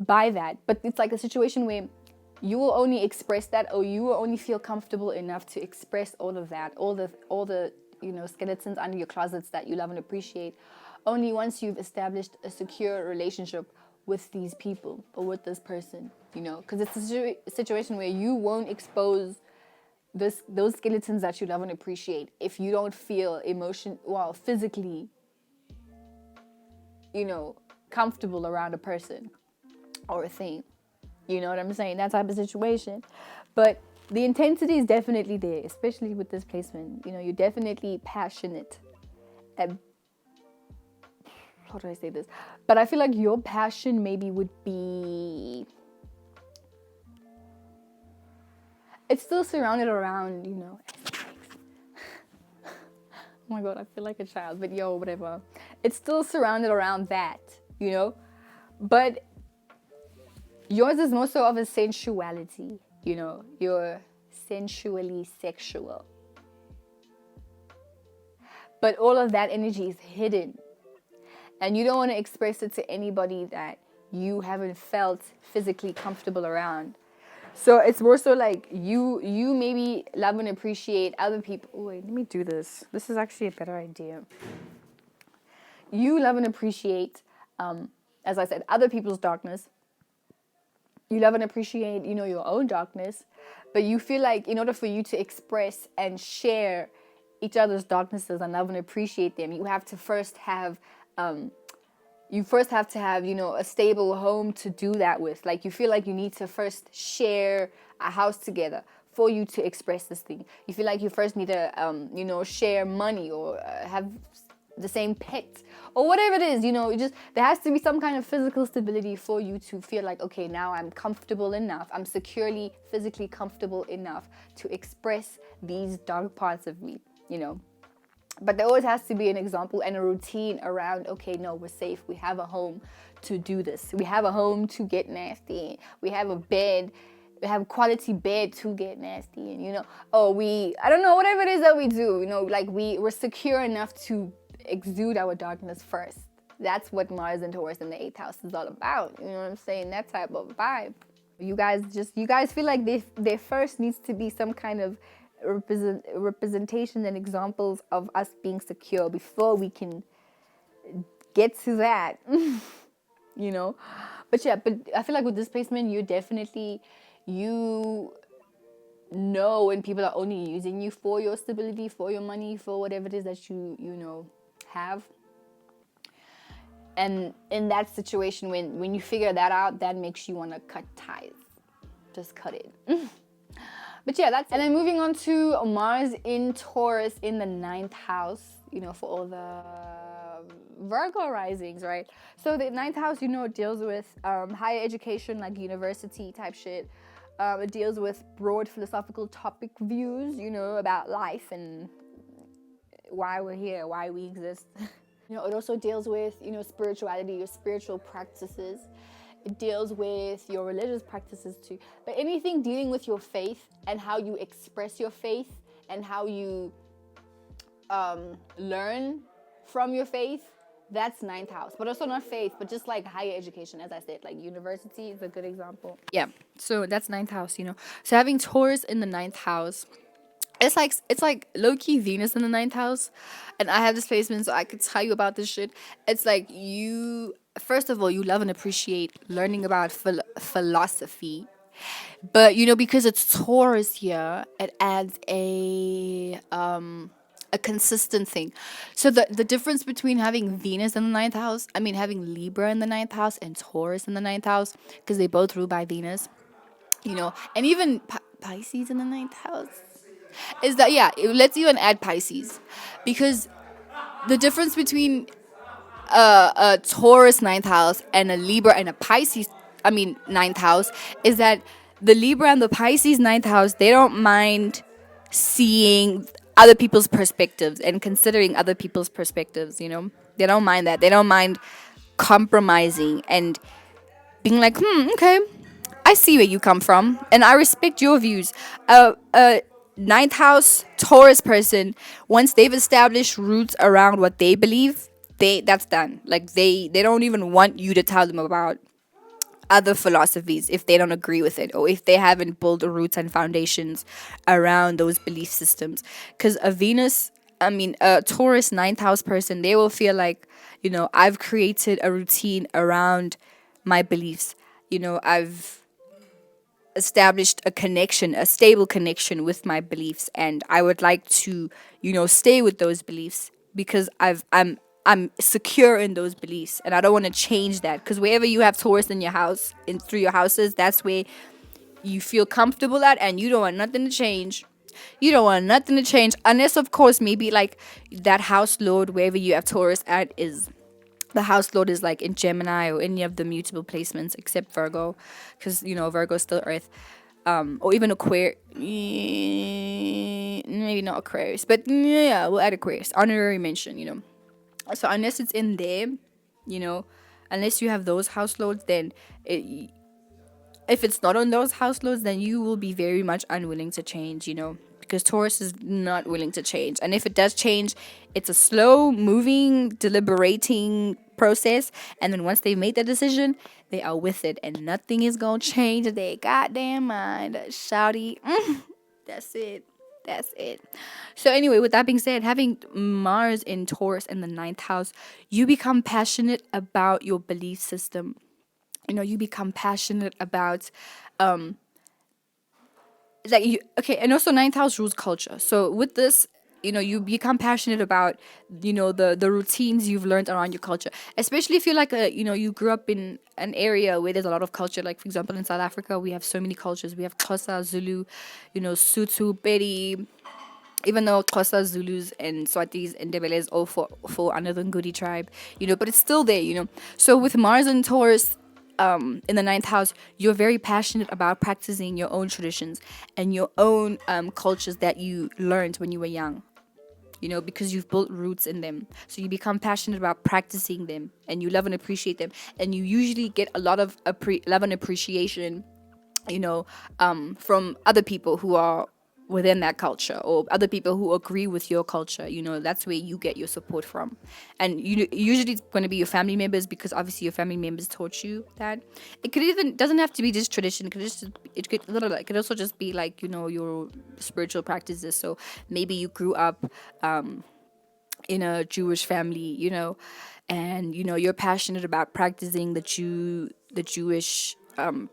by that. But it's like a situation where you will only express that, or you will only feel comfortable enough to express all of that, all the you know, skeletons under your closets that you love and appreciate, only once you've established a secure relationship with these people or with this person, you know, because it's a situation where you won't expose those skeletons that you love and appreciate if you don't feel physically, you know, comfortable around a person or a thing. You know what I'm saying? That type of situation. But the intensity is definitely there, especially with this placement. You know, you're definitely passionate. And how do I say this? But I feel like your passion maybe would be, it's still surrounded around, you know, oh my God, I feel like a child, but yo, whatever. It's still surrounded around that, you know, but yours is more so of a sensuality, you know, you're sensually sexual. But all of that energy is hidden, and you don't want to express it to anybody that you haven't felt physically comfortable around. So it's more so like you maybe love and appreciate other people. Oh, wait, let me do this. This is actually a better idea. You love and appreciate, as I said, other people's darkness. You love and appreciate, you know, your own darkness. But you feel like in order for you to express and share each other's darknesses and love and appreciate them, you have to first have you know, a stable home to do that with. Like, you feel like you need to first share a house together for you to express this thing. You feel like you first need to, you know, share money or have the same pet or whatever it is, you know. There has to be some kind of physical stability for you to feel like, okay, now I'm comfortable enough, I'm securely, physically comfortable enough to express these dark parts of me, you know. But there always has to be an example and a routine around, okay, no, we're safe. We have a home to do this. We have a home to get nasty. We have a bed. We have quality bed to get nasty. And, you know, I don't know, whatever it is that we do, you know, like we're secure enough to exude our darkness first. That's what Mars and Taurus in the 8th house is all about. You know what I'm saying? That type of vibe. You guys feel like there first needs to be some kind of representation and examples of us being secure before we can get to that. you know but yeah, but I feel like with this placement, you know when people are only using you for your stability, for your money, for whatever it is that you have. And in that situation, when you figure that out, that makes you want to cut ties. Just cut it. But yeah, that's it. And then moving on to Mars in Taurus in the 9th house, for all the Virgo risings, right? So the 9th house, deals with higher education, like university type shit. It deals with broad philosophical topic views, about life and why we're here, why we exist. It also deals with, spirituality, your spiritual practices. It deals with your religious practices too. But anything dealing with your faith and how you express your faith and how you learn from your faith, that's 9th house. But also not faith, but just like higher education, as I said, like university is a good example. Yeah, so that's 9th house, So having Taurus in the 9th house, it's like low-key Venus in the 9th house. And I have this placement, so I could tell you about this shit. It's like first of all, you love and appreciate learning about philosophy. But, because it's Taurus here, it adds a consistent thing. So the difference between having Venus in the 9th house, having Libra in the 9th house and Taurus in the 9th house, because they both rule by Venus, and even Pisces in the 9th house, is that, yeah, let's even add Pisces, because the difference between a Taurus 9th house and a Libra and a Pisces, 9th house, is that the Libra and the Pisces 9th house, they don't mind seeing other people's perspectives and considering other people's perspectives, They don't mind that. They don't mind compromising and being like, okay, I see where you come from and I respect your views. A 9th house Taurus person, once they've established roots around what they believe, that's done. Like they don't even want you to tell them about other philosophies if they don't agree with it or if they haven't built roots and foundations around those belief systems. Because a Taurus 9th house person, they will feel like, I've created a routine around my beliefs. I've established a stable connection with my beliefs, and I would like to, stay with those beliefs because I'm secure in those beliefs, and I don't want to change that. Because wherever you have Taurus in your house, through your houses, that's where you feel comfortable at, and you don't want nothing to change. You don't want nothing to change, unless, of course, maybe like that house lord, wherever you have Taurus at, is the house lord is like in Gemini or any of the mutable placements except Virgo, because Virgo is still Earth, or even Aquarius. Maybe not Aquarius, but yeah, we'll add Aquarius, honorary mention. So unless it's in there, unless you have those house lords, then if it's not on those house lords, then you will be very much unwilling to change, because Taurus is not willing to change. And if it does change, it's a slow moving, deliberating process. And then once they've made that decision, they are with it, and nothing is going to change their goddamn mind. Shouty. That's it. That's it. So anyway, with that being said, having Mars in Taurus in the 9th house, you become passionate about your belief system. You become passionate about and also 9th house rules culture. So with this, you become passionate about, the routines you've learned around your culture, especially if you're like you grew up in an area where there's a lot of culture. Like, for example, in South Africa, we have so many cultures. We have Xhosa, Zulu, Sotho, Pedi. Even though Xhosa, Zulus, and Swatis and Ndebeles all fall under the Ngudi tribe, but it's still there, So with Mars and Taurus in the 9th house, you're very passionate about practicing your own traditions and your own cultures that you learned when you were young, because you've built roots in them. So you become passionate about practicing them, and you love and appreciate them. And you usually get a lot of love and appreciation, from other people who are within that culture, or other people who agree with your culture. That's where you get your support from. And usually it's going to be your family members, because obviously your family members taught you that. It could even doesn't have to be just tradition. It could also just be like, your spiritual practices. So maybe you grew up in a Jewish family, and you're passionate about practicing the Jewish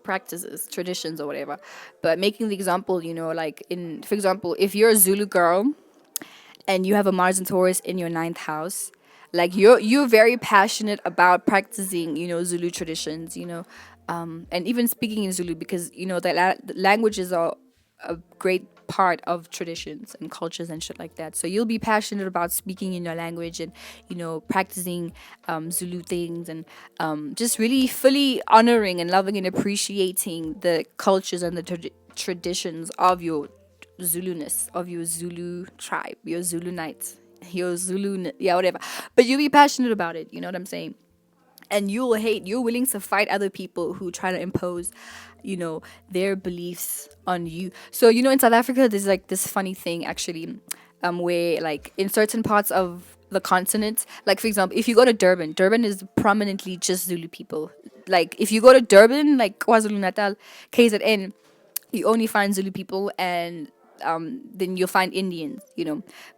practices, traditions, or whatever. But making the example, like, for example, if you're a Zulu girl and you have a Mars and Taurus in your ninth house, like, you're very passionate about practicing, Zulu traditions, and even speaking in Zulu, because the languages are a great part of traditions and cultures and shit like that. So you'll be passionate about speaking in your language, and practicing Zulu things, and just really fully honoring and loving and appreciating the cultures and the traditions of your Zuluness, of your Zulu tribe, your Zulu nights, your Zulu, yeah, whatever. But you'll be passionate about it. You know what I'm saying? And you're willing to fight other people who try to impose, their beliefs on you. So, in South Africa, there's like this funny thing actually, where, like, in certain parts of the continent, like, for example, if you go to Durban is prominently just Zulu people. Like, if you go to Durban, like KwaZulu Natal, KZN, you only find Zulu people, and then you'll find Indians,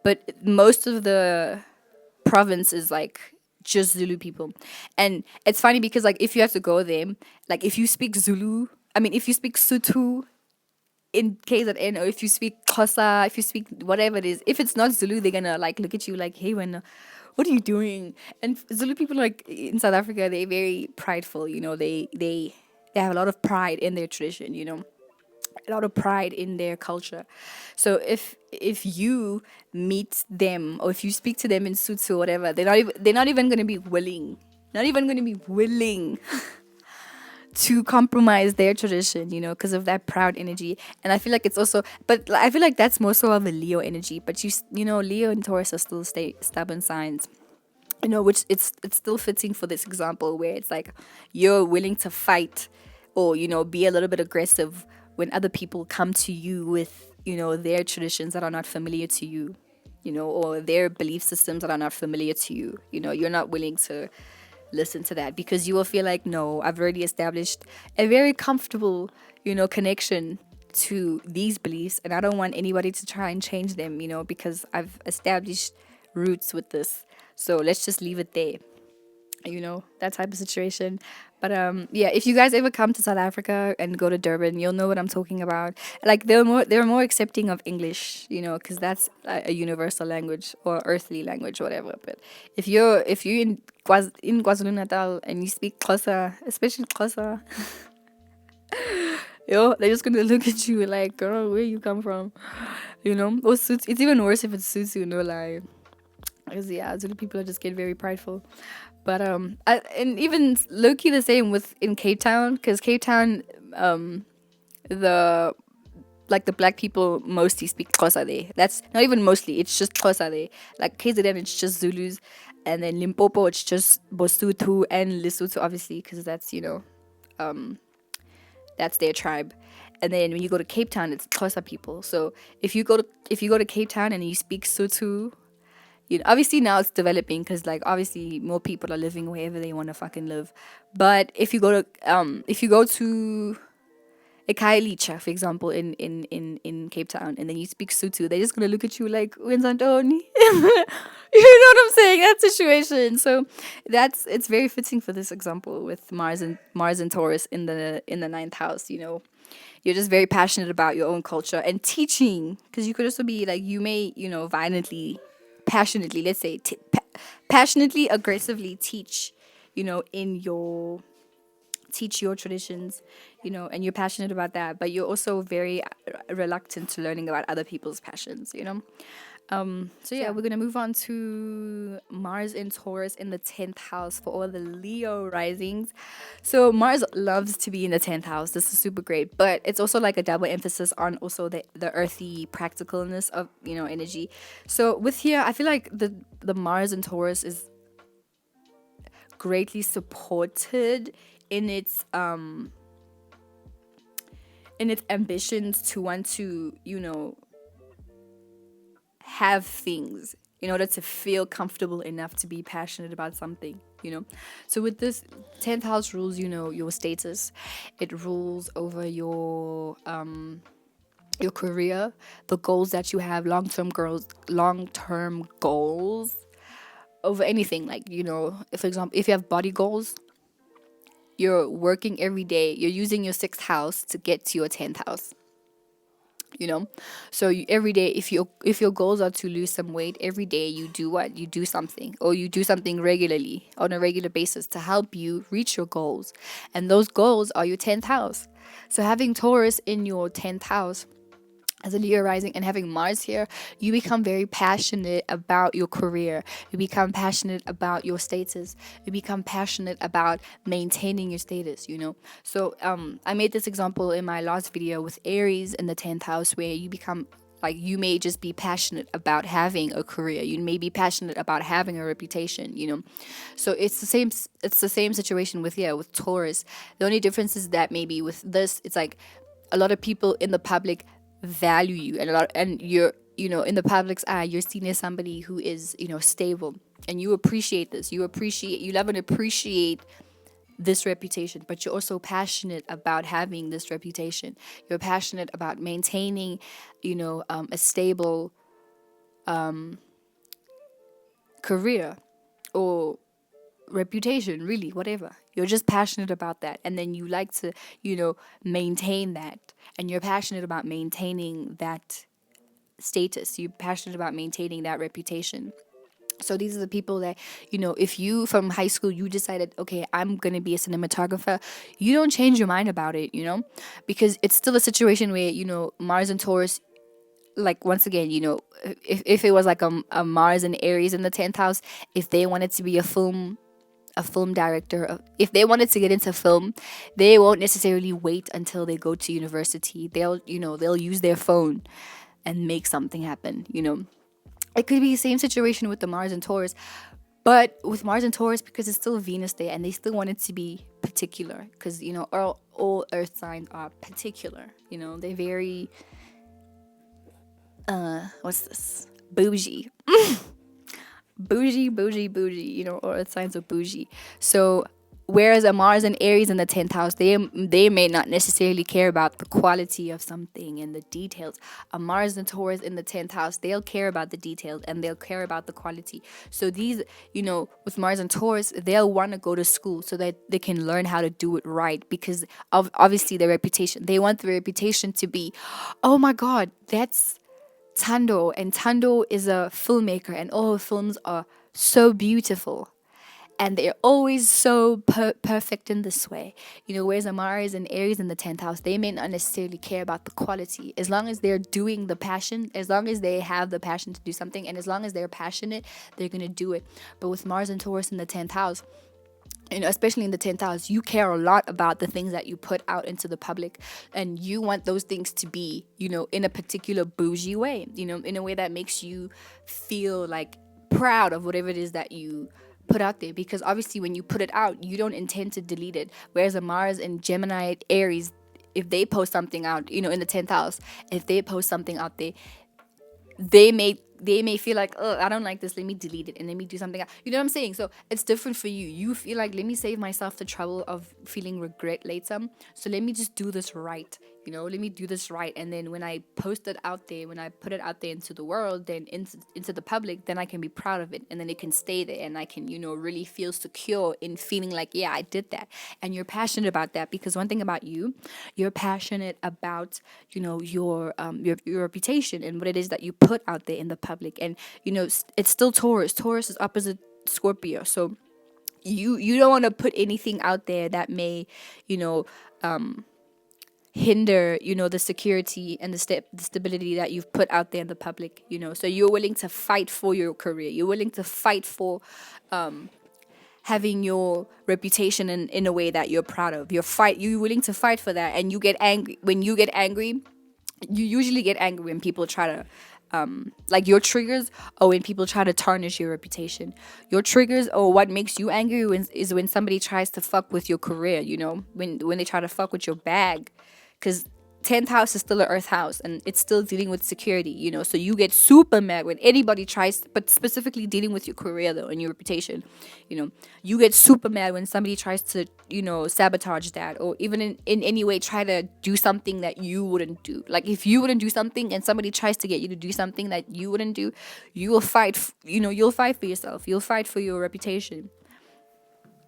but most of the province is like just Zulu people. And it's funny because, like, if you have to go there, like, if you speak Zulu, I mean, if you speak Sotho in KZN, or if you speak Xhosa, if you speak whatever it is, if it's not Zulu, they're gonna, like, look at you like, hey, what are you doing? And Zulu people, like, in South Africa, they're very prideful, they have a lot of pride in their tradition, a lot of pride in their culture. So if you meet them, or if you speak to them in Sotho or whatever, they're not even going to be willing, to compromise their tradition, because of that proud energy. And I feel like it's also, but I feel like that's more so of a Leo energy. But Leo and Taurus are still stubborn signs. Which it's still fitting for this example, where it's like you're willing to fight, or be a little bit aggressive when other people come to you with their traditions that are not familiar to you, or their belief systems that are not familiar to you. You're not willing to listen to that, because you will feel like, no, I've already established a very comfortable connection to these beliefs, and I don't want anybody to try and change them, because I've established roots with this. So let's just leave it there, that type of situation. But yeah, if you guys ever come to South Africa and go to Durban, you'll know what I'm talking about. Like, they're more accepting of English, because that's a universal language, or earthly language, whatever. But if you're in KwaZulu Natal and you speak Xhosa, especially Xhosa, they're just gonna look at you like, girl, where you come from, Or Sotho. It's even worse if it's Sotho, no lie. Because, yeah, Zulu people just get very prideful. But and even low key the same with in Cape Town, because Cape Town, the the black people mostly speak Xhosa there. That's not even mostly; it's just Xhosa there. Like KZN, it's just Zulus, and then Limpopo, it's just Bosotho and Lesotho, obviously, because that's that's their tribe. And then when you go to Cape Town, it's Xhosa people. So if you go to Cape Town and you speak Sotho, obviously now it's developing, because, like, obviously more people are living wherever they want to fucking live. But if you go to Ekhayelitsha, for example, in Cape Town, and then you speak Sotho, they're just gonna look at you like, when's Antoni? You know what I'm saying? That situation. So it's very fitting for this example with Mars and Taurus in the ninth house. You're just very passionate about your own culture and teaching, because you could also be like, you may violently, passionately, let's say, passionately, aggressively teach, in your teach your traditions, and you're passionate about that, but you're also very reluctant to learning about other people's passions. So yeah, we're gonna move on to Mars in Taurus in the 10th house for all the Leo risings. So Mars loves to be in the 10th house. This is super great, but it's also like a double emphasis on also the earthy practicalness of energy. So with here, I feel like the Mars in Taurus is greatly supported in its ambitions to want to have things in order to feel comfortable enough to be passionate about something, you know. So with this 10th house rules, you know, your status. It rules over your career, the goals that you have, long-term goals over anything. Like, you know, if, for example, if you have body goals, you're working every day, you're using your 6th house to get to your 10th house, you know. So every day, if your goals are to lose some weight, every day you do what, you do something, or you do something regularly on a regular basis to help you reach your goals, and those goals are your 10th house. So having Taurus in your 10th house as a Leo rising and having Mars here, you become very passionate about your career. You become passionate about your status. You become passionate about maintaining your status, you know. So I made this example in my last video with Aries in the 10th house, where you become like, you may just be passionate about having a career. You may be passionate about having a reputation, you know. So it's the same situation with Taurus. The only difference is that maybe with this, it's like a lot of people in the public value you, and you're, you know, in the public's eye, you're seen as somebody who is, you know, stable, and you appreciate this. You love and appreciate this reputation, but you're also passionate about having this reputation. You're passionate about maintaining, you know, a stable career or reputation, really, whatever. You're just passionate about that, and then you like to, you know, maintain that, and you're passionate about maintaining that status. You're passionate about maintaining that reputation. So these are the people that, you know, if you from high school you decided, okay, I'm gonna be a cinematographer, you don't change your mind about it, you know, because it's still a situation where, you know, Mars and Taurus, like, once again, you know, if it was like a Mars and Aries in the 10th house, if they wanted to be a film director, if they wanted to get into film, they won't necessarily wait until they go to university. They'll use their phone and make something happen, you know. It could be the same situation with the Mars and Taurus, but with Mars and Taurus, because it's still Venus there, and they still want it to be particular, because, you know, all earth signs are particular, you know. They're very what's this, bougie. Bougie, you know, or signs of bougie. So whereas a Mars and Aries in the 10th house, they may not necessarily care about the quality of something and the details. A Mars and Taurus in the 10th house, they'll care about the details and they'll care about the quality. So these, you know, with Mars and Taurus, they'll want to go to school so that they can learn how to do it right, because of obviously their reputation. They want the reputation to be, oh my God, that's Tando, and Tando is a filmmaker, and all her films are so beautiful, and they're always so perfect in this way, you know. Whereas Mars and Aries in the 10th house, they may not necessarily care about the quality, as long as they're doing the passion, as long as they have the passion to do something, and as long as they're passionate, they're gonna do it. But with Mars and Taurus in the 10th house, you know, especially in the 10th house, you care a lot about the things that you put out into the public, and you want those things to be, you know, in a particular bougie way, you know, in a way that makes you feel like proud of whatever it is that you put out there, because obviously when you put it out, you don't intend to delete it. Whereas a Mars and Gemini, Aries, if they post something out, you know, in the 10th house, if they post something out there, they may feel like, oh, I don't like this, let me delete it and let me do something else. You know what I'm saying? So it's different for you. You feel like, let me save myself the trouble of feeling regret later, so let me just do this right, you know, let me do this right. And then when I post it out there, when I put it out there into the world, then into the public, then I can be proud of it, and then it can stay there, and I can, you know, really feel secure in feeling like, yeah, I did that. And you're passionate about that, because one thing about you, you're passionate about, you know, your reputation and what it is that you put out there in the public. And, you know, it's still Taurus. Taurus is opposite Scorpio, so you don't want to put anything out there that may, you know, hinder, you know, the security and the stability that you've put out there in the public, you know. So you're willing to fight for your career, you're willing to fight for having your reputation in a way that you're proud of. You're willing to fight for that, and you get angry. When you get angry, you usually get angry when people try to like, your triggers, or when people try to tarnish your reputation. Your triggers, or what makes you angry, is when somebody tries to fuck with your career, you know, when they try to fuck with your bag. Because 10th house is still an earth house, and it's still dealing with security, so you get super mad when anybody tries, but specifically dealing with your career though and your reputation, you get super mad when somebody tries to, sabotage that, or even in any way try to do something that you wouldn't do. Like if you wouldn't do something and somebody tries to get you to do something that you wouldn't do, you will fight, you'll fight for yourself, you'll fight for your reputation,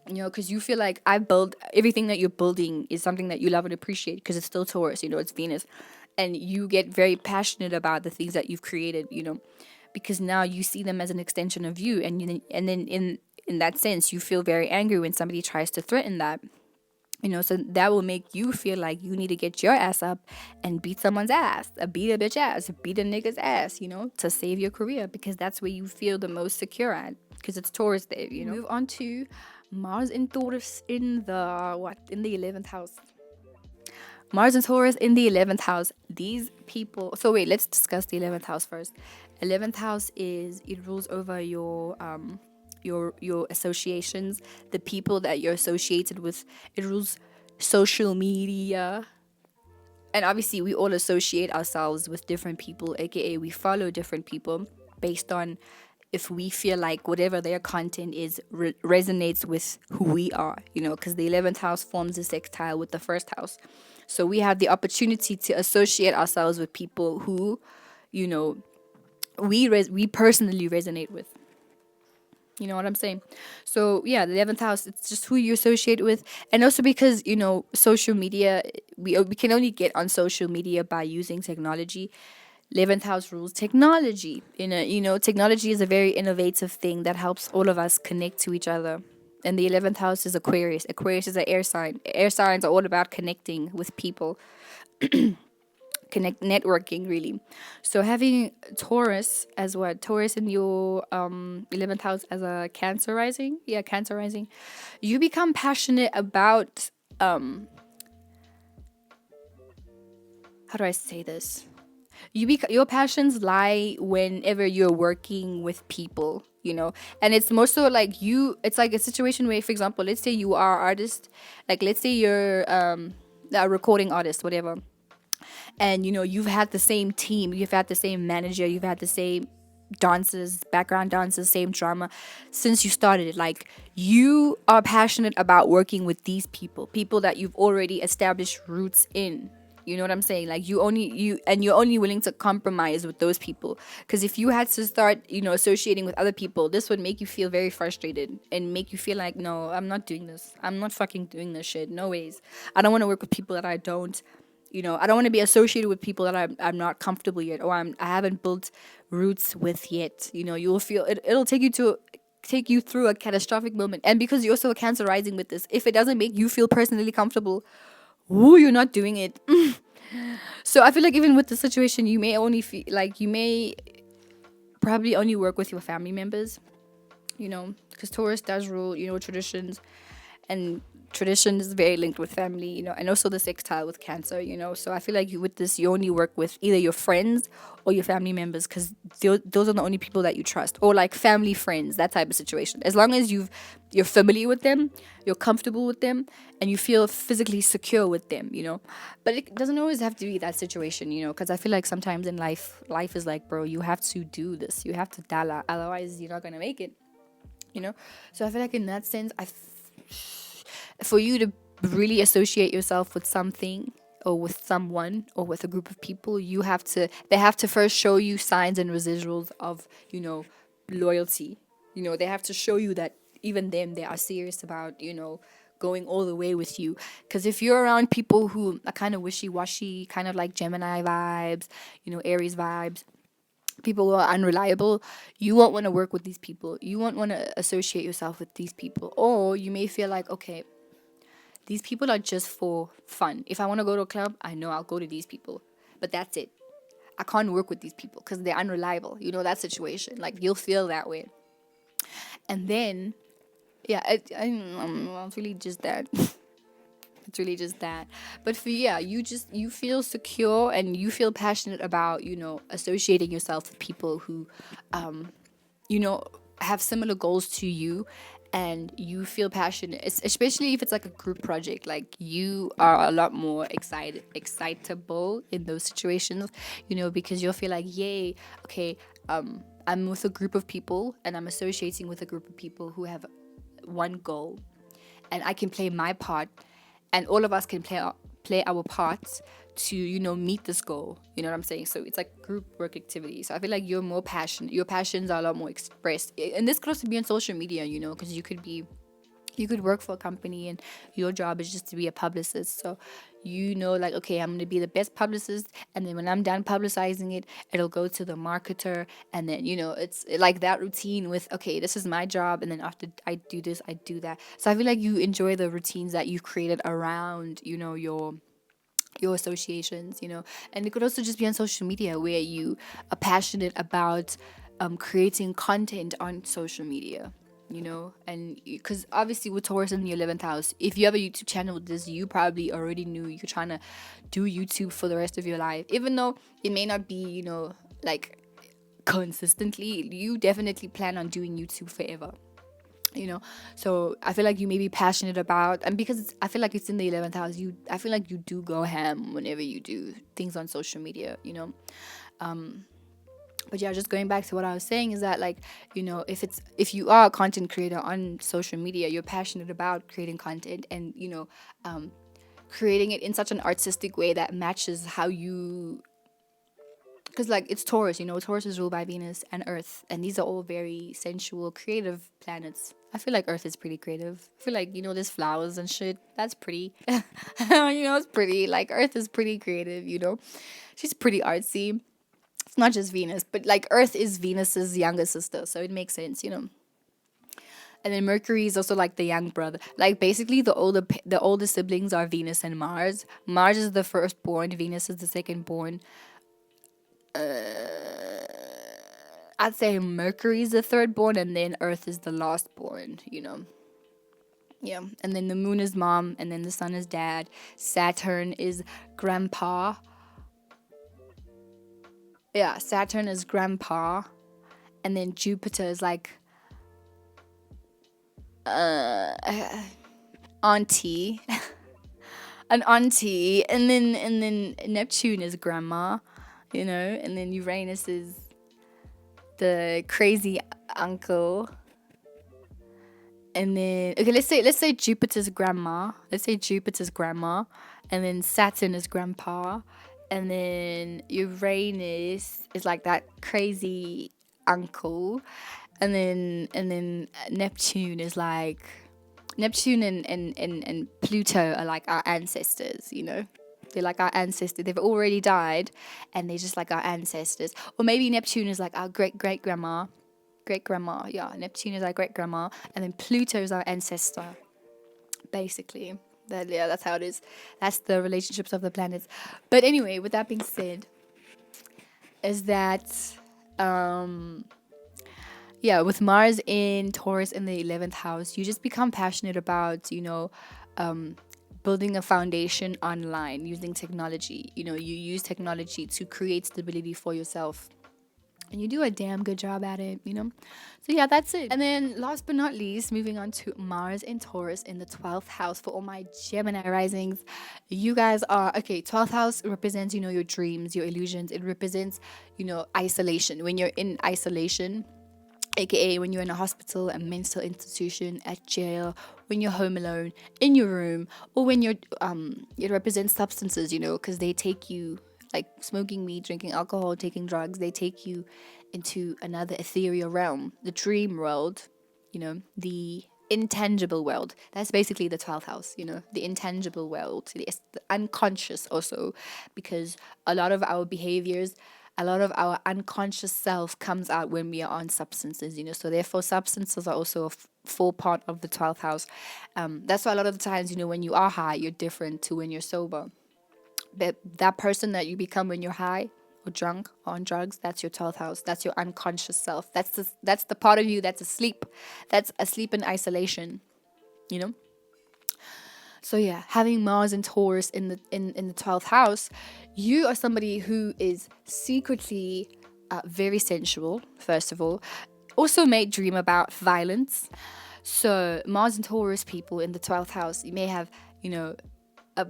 because you feel like I build everything that you're building is something that you love and appreciate, because it's still Taurus, it's Venus, and you get very passionate about the things that you've created, because now you see them as an extension of you, and then in that sense you feel very angry when somebody tries to threaten that, so that will make you feel like you need to get your ass up and beat someone's ass, beat a bitch ass, beat a nigga's ass, to save your career, because that's where you feel the most secure at, because it's Taurus there, Move on to Mars in Taurus in the 11th house. Mars and Taurus in the 11th house. These people. So wait, let's discuss the 11th house first. 11th house it rules over your associations, the people that you're associated with. It rules social media. And obviously we all associate ourselves with different people, aka we follow different people based on if we feel like whatever their content is resonates with who we are, because the 11th house forms a sextile with the first house. So we have the opportunity to associate ourselves with people who, we personally resonate with. You know what I'm saying? So yeah, the 11th house, it's just who you associate with. And also because, social media, we can only get on social media by using technology. 11th house rules technology. Technology is a very innovative thing that helps all of us connect to each other. And the 11th house is Aquarius. Aquarius is an air sign. Air signs are all about connecting with people. Networking, really. So having Taurus as what? Taurus in your 11th house as a Cancer rising. Yeah, Cancer rising. You become passionate about, how do I say this? Your passions lie whenever you're working with people, and it's more so like it's like a situation where, for example, let's say you are an artist, like let's say you're a recording artist, whatever, and you've had the same team, you've had the same manager, you've had the same dancers, background dancers, same drama since you started it. Like you are passionate about working with these people that you've already established roots in. You know what I'm saying? Like you're only willing to compromise with those people. Because if you had to start, associating with other people, this would make you feel very frustrated and make you feel like, no, I'm not doing this. I'm not fucking doing this shit. No ways. I don't want to work with people that I don't, I don't want to be associated with people that I'm not comfortable yet, or I haven't built roots with yet. You'll feel it'll take you through a catastrophic moment. And because you're also a Cancer rising with this, if it doesn't make you feel personally comfortable, you're not doing it. So I feel like even with the situation, you may only feel like you may probably only work with your family members, because Taurus does rule, traditions, and tradition is very linked with family, and also the sextile with Cancer, so I feel like with this you only work with either your friends or your family members, because those are the only people that you trust, or like family friends, that type of situation. As long as you're familiar with them, you're comfortable with them, and you feel physically secure with them, but it doesn't always have to be that situation, because I feel like sometimes in life is like, bro, you have to do this, you have to dala, otherwise you're not gonna make it, so I feel like in that sense, for you to really associate yourself with something or with someone or with a group of people, they have to first show you signs and residuals of, loyalty. They have to show you that even them, they are serious about, going all the way with you. Because if you're around people who are kind of wishy-washy, kind of like Gemini vibes, Aries vibes, people who are unreliable, you won't want to work with these people. You won't want to associate yourself with these people. Or you may feel like, okay, these people are just for fun. If I want to go to a club, I know I'll go to these people. But that's it. I can't work with these people because they're unreliable. That situation. Like, you'll feel that way. And then, yeah, it's really just that. It's really just that. But you feel secure and you feel passionate about, associating yourself with people who, have similar goals to you, and you feel passionate, especially if it's like a group project, like you are a lot more excitable in those situations, because you'll feel like, yay, okay, I'm with a group of people and I'm associating with a group of people who have one goal, and I can play my part, and all of us can play our parts to meet this goal. You know what I'm saying? So it's like group work activity. So I feel like you're more passionate. Your passions are a lot more expressed, and this could also be on social media. Because you could work for a company and your job is just to be a publicist. So like, okay, I'm going to be the best publicist, and then when I'm done publicizing it, it'll go to the marketer, and then it's like that routine with, okay, this is my job, and then after I do this, I do that. So I feel like you enjoy the routines that you've created around your associations, and it could also just be on social media where you are passionate about creating content on social media, and because obviously with Taurus in the 11th house, if you have a YouTube channel with this, you probably already knew you're trying to do YouTube for the rest of your life, even though it may not be, like consistently. You definitely plan on doing YouTube forever. So I feel like you may be passionate about, and because I feel like it's in the 11th house, I feel like you do go ham whenever you do things on social media. But yeah, just going back to what I was saying is that, like, if you are a content creator on social media, you're passionate about creating content, and creating it in such an artistic way that matches how you, because like it's Taurus, Taurus is ruled by Venus and Earth, and these are all very sensual, creative planets. I feel like Earth is pretty creative. I feel like, there's flowers and shit. That's pretty. It's pretty. Like, Earth is pretty creative, She's pretty artsy. It's not just Venus, but like Earth is Venus's younger sister, so it makes sense. And then Mercury is also like the young brother. Like, basically the older siblings are Venus and Mars. Mars is the firstborn, Venus is the secondborn. I'd say Mercury is the thirdborn, and then Earth is the lastborn, Yeah. And then the moon is mom, and then the sun is dad. Saturn is grandpa. Yeah, Saturn is grandpa. And then Jupiter is like auntie. An auntie. And then Neptune is grandma, and then Uranus is the crazy uncle. And then, okay, let's say Jupiter's grandma. Let's say Jupiter's grandma, and then Saturn is grandpa, and then Uranus is like that crazy uncle, and then Neptune is like, Neptune and Pluto are like our ancestors. They're like our ancestors. They've already died, and they're just like our ancestors. Or maybe Neptune is like our great grandma. Great grandma, yeah. Neptune is our great grandma, and then Pluto is our ancestor. Basically, that's how it is. That's the relationships of the planets. But anyway, with that being said, is that with Mars in Taurus in the 11th house, you just become passionate about building a foundation online using technology. You use technology to create stability for yourself. And you do a damn good job at it, So yeah, that's it. And then last but not least, moving on to Mars and Taurus in the 12th house for all my Gemini risings. You guys are, okay, 12th house represents, your dreams, your illusions. It represents, isolation. When you're in isolation, aka when you're in a hospital, a mental institution, at jail, when you're home alone, in your room, or when you're, it represents substances, because they take you, like smoking weed, drinking alcohol, taking drugs, they take you into another ethereal realm, the dream world, the intangible world. That's basically the 12th house, the intangible world, the unconscious also, because a lot of our behaviors, a lot of our unconscious self comes out when we are on substances, so therefore substances are also a full part of the 12th house. That's why a lot of the times, when you are high, you're different to when you're sober. But that person that you become when you're high or drunk or on drugs, that's your 12th house. That's your unconscious self. That's the part of you that's asleep. That's asleep in isolation, So yeah, having Mars and Taurus in the 12th house, you are somebody who is secretly very sensual, first of all. Also may dream about violence. So Mars and Taurus people in the 12th house, you may have, you know, a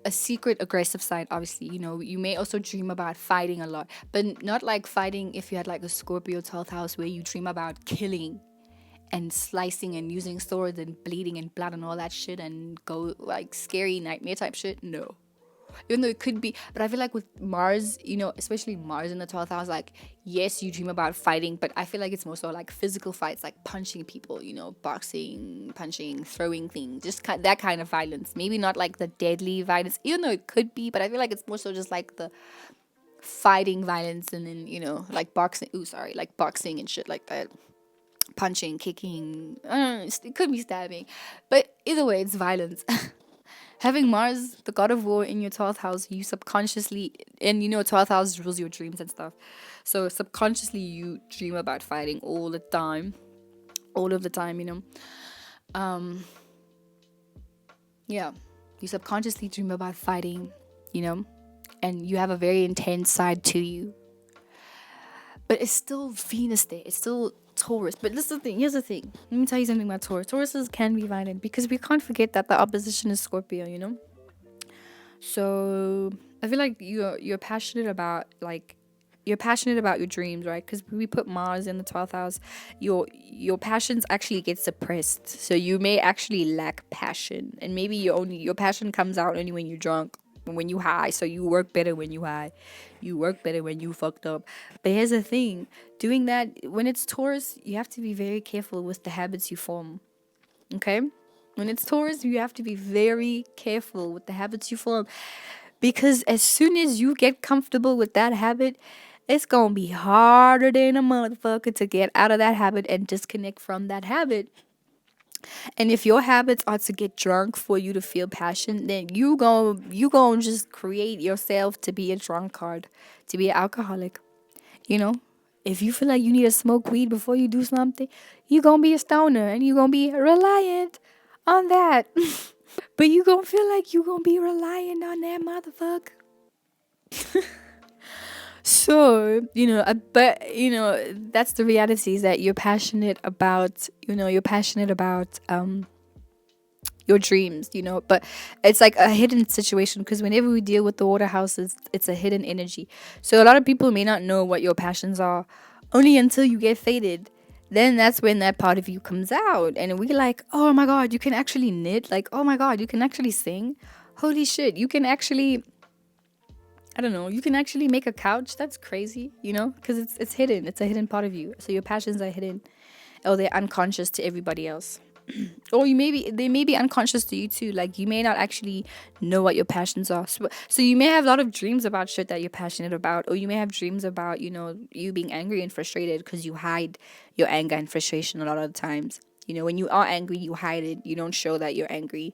a secret aggressive side. Obviously, you may also dream about fighting a lot, but not like fighting if you had like a Scorpio 12th house where you dream about killing and slicing and using swords and bleeding and blood and all that shit and go like scary nightmare type shit. No, even though it could be, but I feel like with Mars, especially Mars in the 12th house, like, yes, you dream about fighting, but I feel like it's more so like physical fights, like punching people, boxing, punching, throwing things, just that kind of violence. Maybe not like the deadly violence, even though it could be, but I feel like it's more so just like the fighting violence, and then like boxing. Ooh, sorry, like boxing and shit like that. Punching, kicking, it could be stabbing, but either way, it's violence. Having Mars, the god of war, in your 12th house, you subconsciously, and 12th house rules your dreams and stuff. So subconsciously, you dream about fighting all the time. All of the time, Yeah. You subconsciously dream about fighting, and you have a very intense side to you. But it's still Venus there. It's still Taurus. But this is the thing. Here's the thing. Let me tell you something about Taurus. Tauruses can be violent because we can't forget that the opposition is Scorpio. So I feel like you're passionate about your dreams, right? Because we put Mars in the 12th house, your passions actually get suppressed. So you may actually lack passion, and maybe your passion comes out only when you're drunk, when you high. So you work better when you high, you work better when you fucked up. But here's the thing: doing that when it's Taurus, you have to be very careful with the habits you form. Okay. When it's Taurus, you have to be very careful with the habits you form, because as soon as you get comfortable with that habit, it's gonna be harder than a motherfucker to get out of that habit and disconnect from that habit. And if your habits are to get drunk for you to feel passion, then you gonna just create yourself to be a drunkard, to be an alcoholic. You know, if you feel like you need to smoke weed before you do something, you gonna be a stoner and you gonna be reliant on that. But you gonna feel like you gonna be reliant on that motherfucker. So, that's the reality, is that you're passionate about your dreams, but it's like a hidden situation, because whenever we deal with the water houses, it's a hidden energy. So a lot of people may not know what your passions are only until you get faded. Then that's when that part of you comes out, and we like, oh my god, you can actually knit, like, oh my god, you can actually sing, holy shit, you can actually, I don't know, you can actually make a couch. That's crazy, because it's hidden. It's a hidden part of you. So your passions are hidden, or they're unconscious to everybody else. Or they may be unconscious to you too. Like, you may not actually know what your passions are. So you may have a lot of dreams about shit that you're passionate about, or you may have dreams about you being angry and frustrated, because you hide your anger and frustration a lot of the times. When you are angry, you hide it. You don't show that you're angry,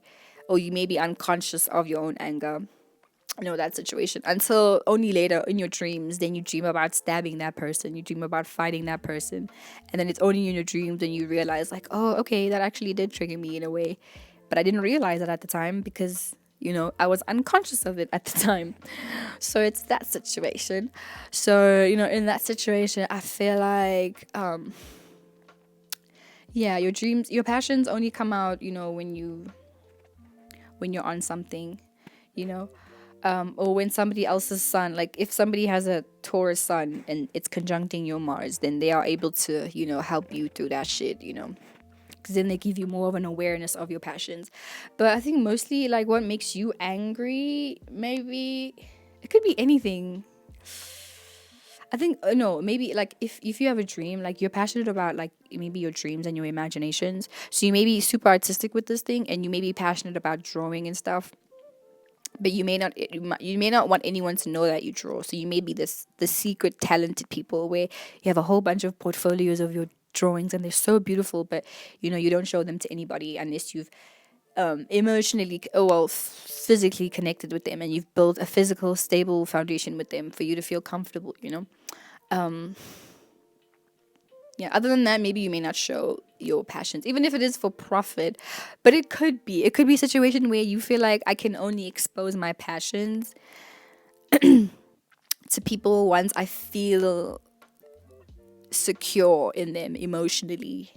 or you may be unconscious of your own anger, that situation, until only later in your dreams, then you dream about stabbing that person, you dream about fighting that person, and then it's only in your dreams and you realize, like, oh, okay, that actually did trigger me in a way, but I didn't realize it at the time, because I was unconscious of it at the time. So it's that situation. So in that situation, I feel like yeah, your dreams, your passions only come out when you're on something, you know or when somebody else's sun, like if somebody has a Taurus sun and it's conjuncting your Mars, then they are able to help you through that shit, because then they give you more of an awareness of your passions. But I think mostly, like, what makes you angry, maybe it could be anything. I think no, maybe like if you have a dream, like you're passionate about, like, maybe your dreams and your imaginations, so you may be super artistic with this thing, and you may be passionate about drawing and stuff, but you may not want anyone to know that you draw. So you may be the secret talented people, where you have a whole bunch of portfolios of your drawings and they're so beautiful, but you don't show them to anybody unless you've emotionally, physically connected with them, and you've built a physical stable foundation with them for you to feel comfortable. Yeah, other than that, maybe you may not show your passions, even if it is for profit. But it could be a situation where you feel like, I can only expose my passions to people once I feel secure in them emotionally.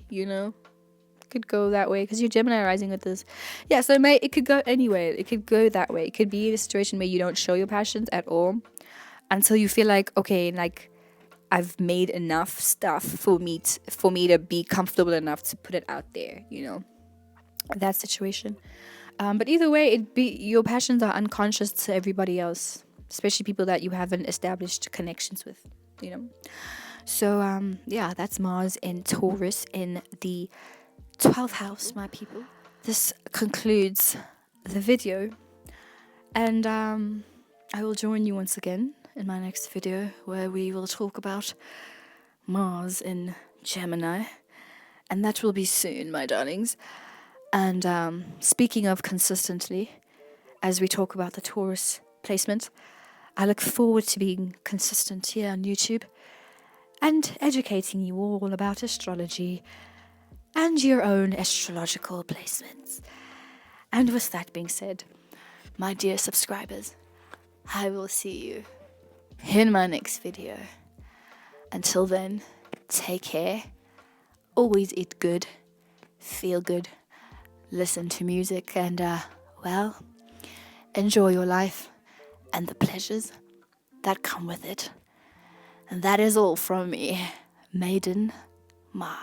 Could could go that way because you're Gemini rising with this. Yeah, so it could go anywhere. It could go that way. It could be a situation where you don't show your passions at all until you feel like, okay, like I've made enough stuff for me to be comfortable enough to put it out there, that situation. But either way, your passions are unconscious to everybody else, especially people that you haven't established connections with, So yeah, that's Mars in Taurus in the 12th house, my people. This concludes the video, and I will join you once again in my next video where we will talk about Mars in Gemini, and that will be soon, my darlings. And speaking of consistently, as we talk about the Taurus placement, I look forward to being consistent here on YouTube and educating you all about astrology and your own astrological placements. And with that being said, my dear subscribers, I will see you in my next video. Until then, take care, always eat good, feel good, listen to music, and well, enjoy your life and the pleasures that come with it. And that is all from me, Maiden Ma.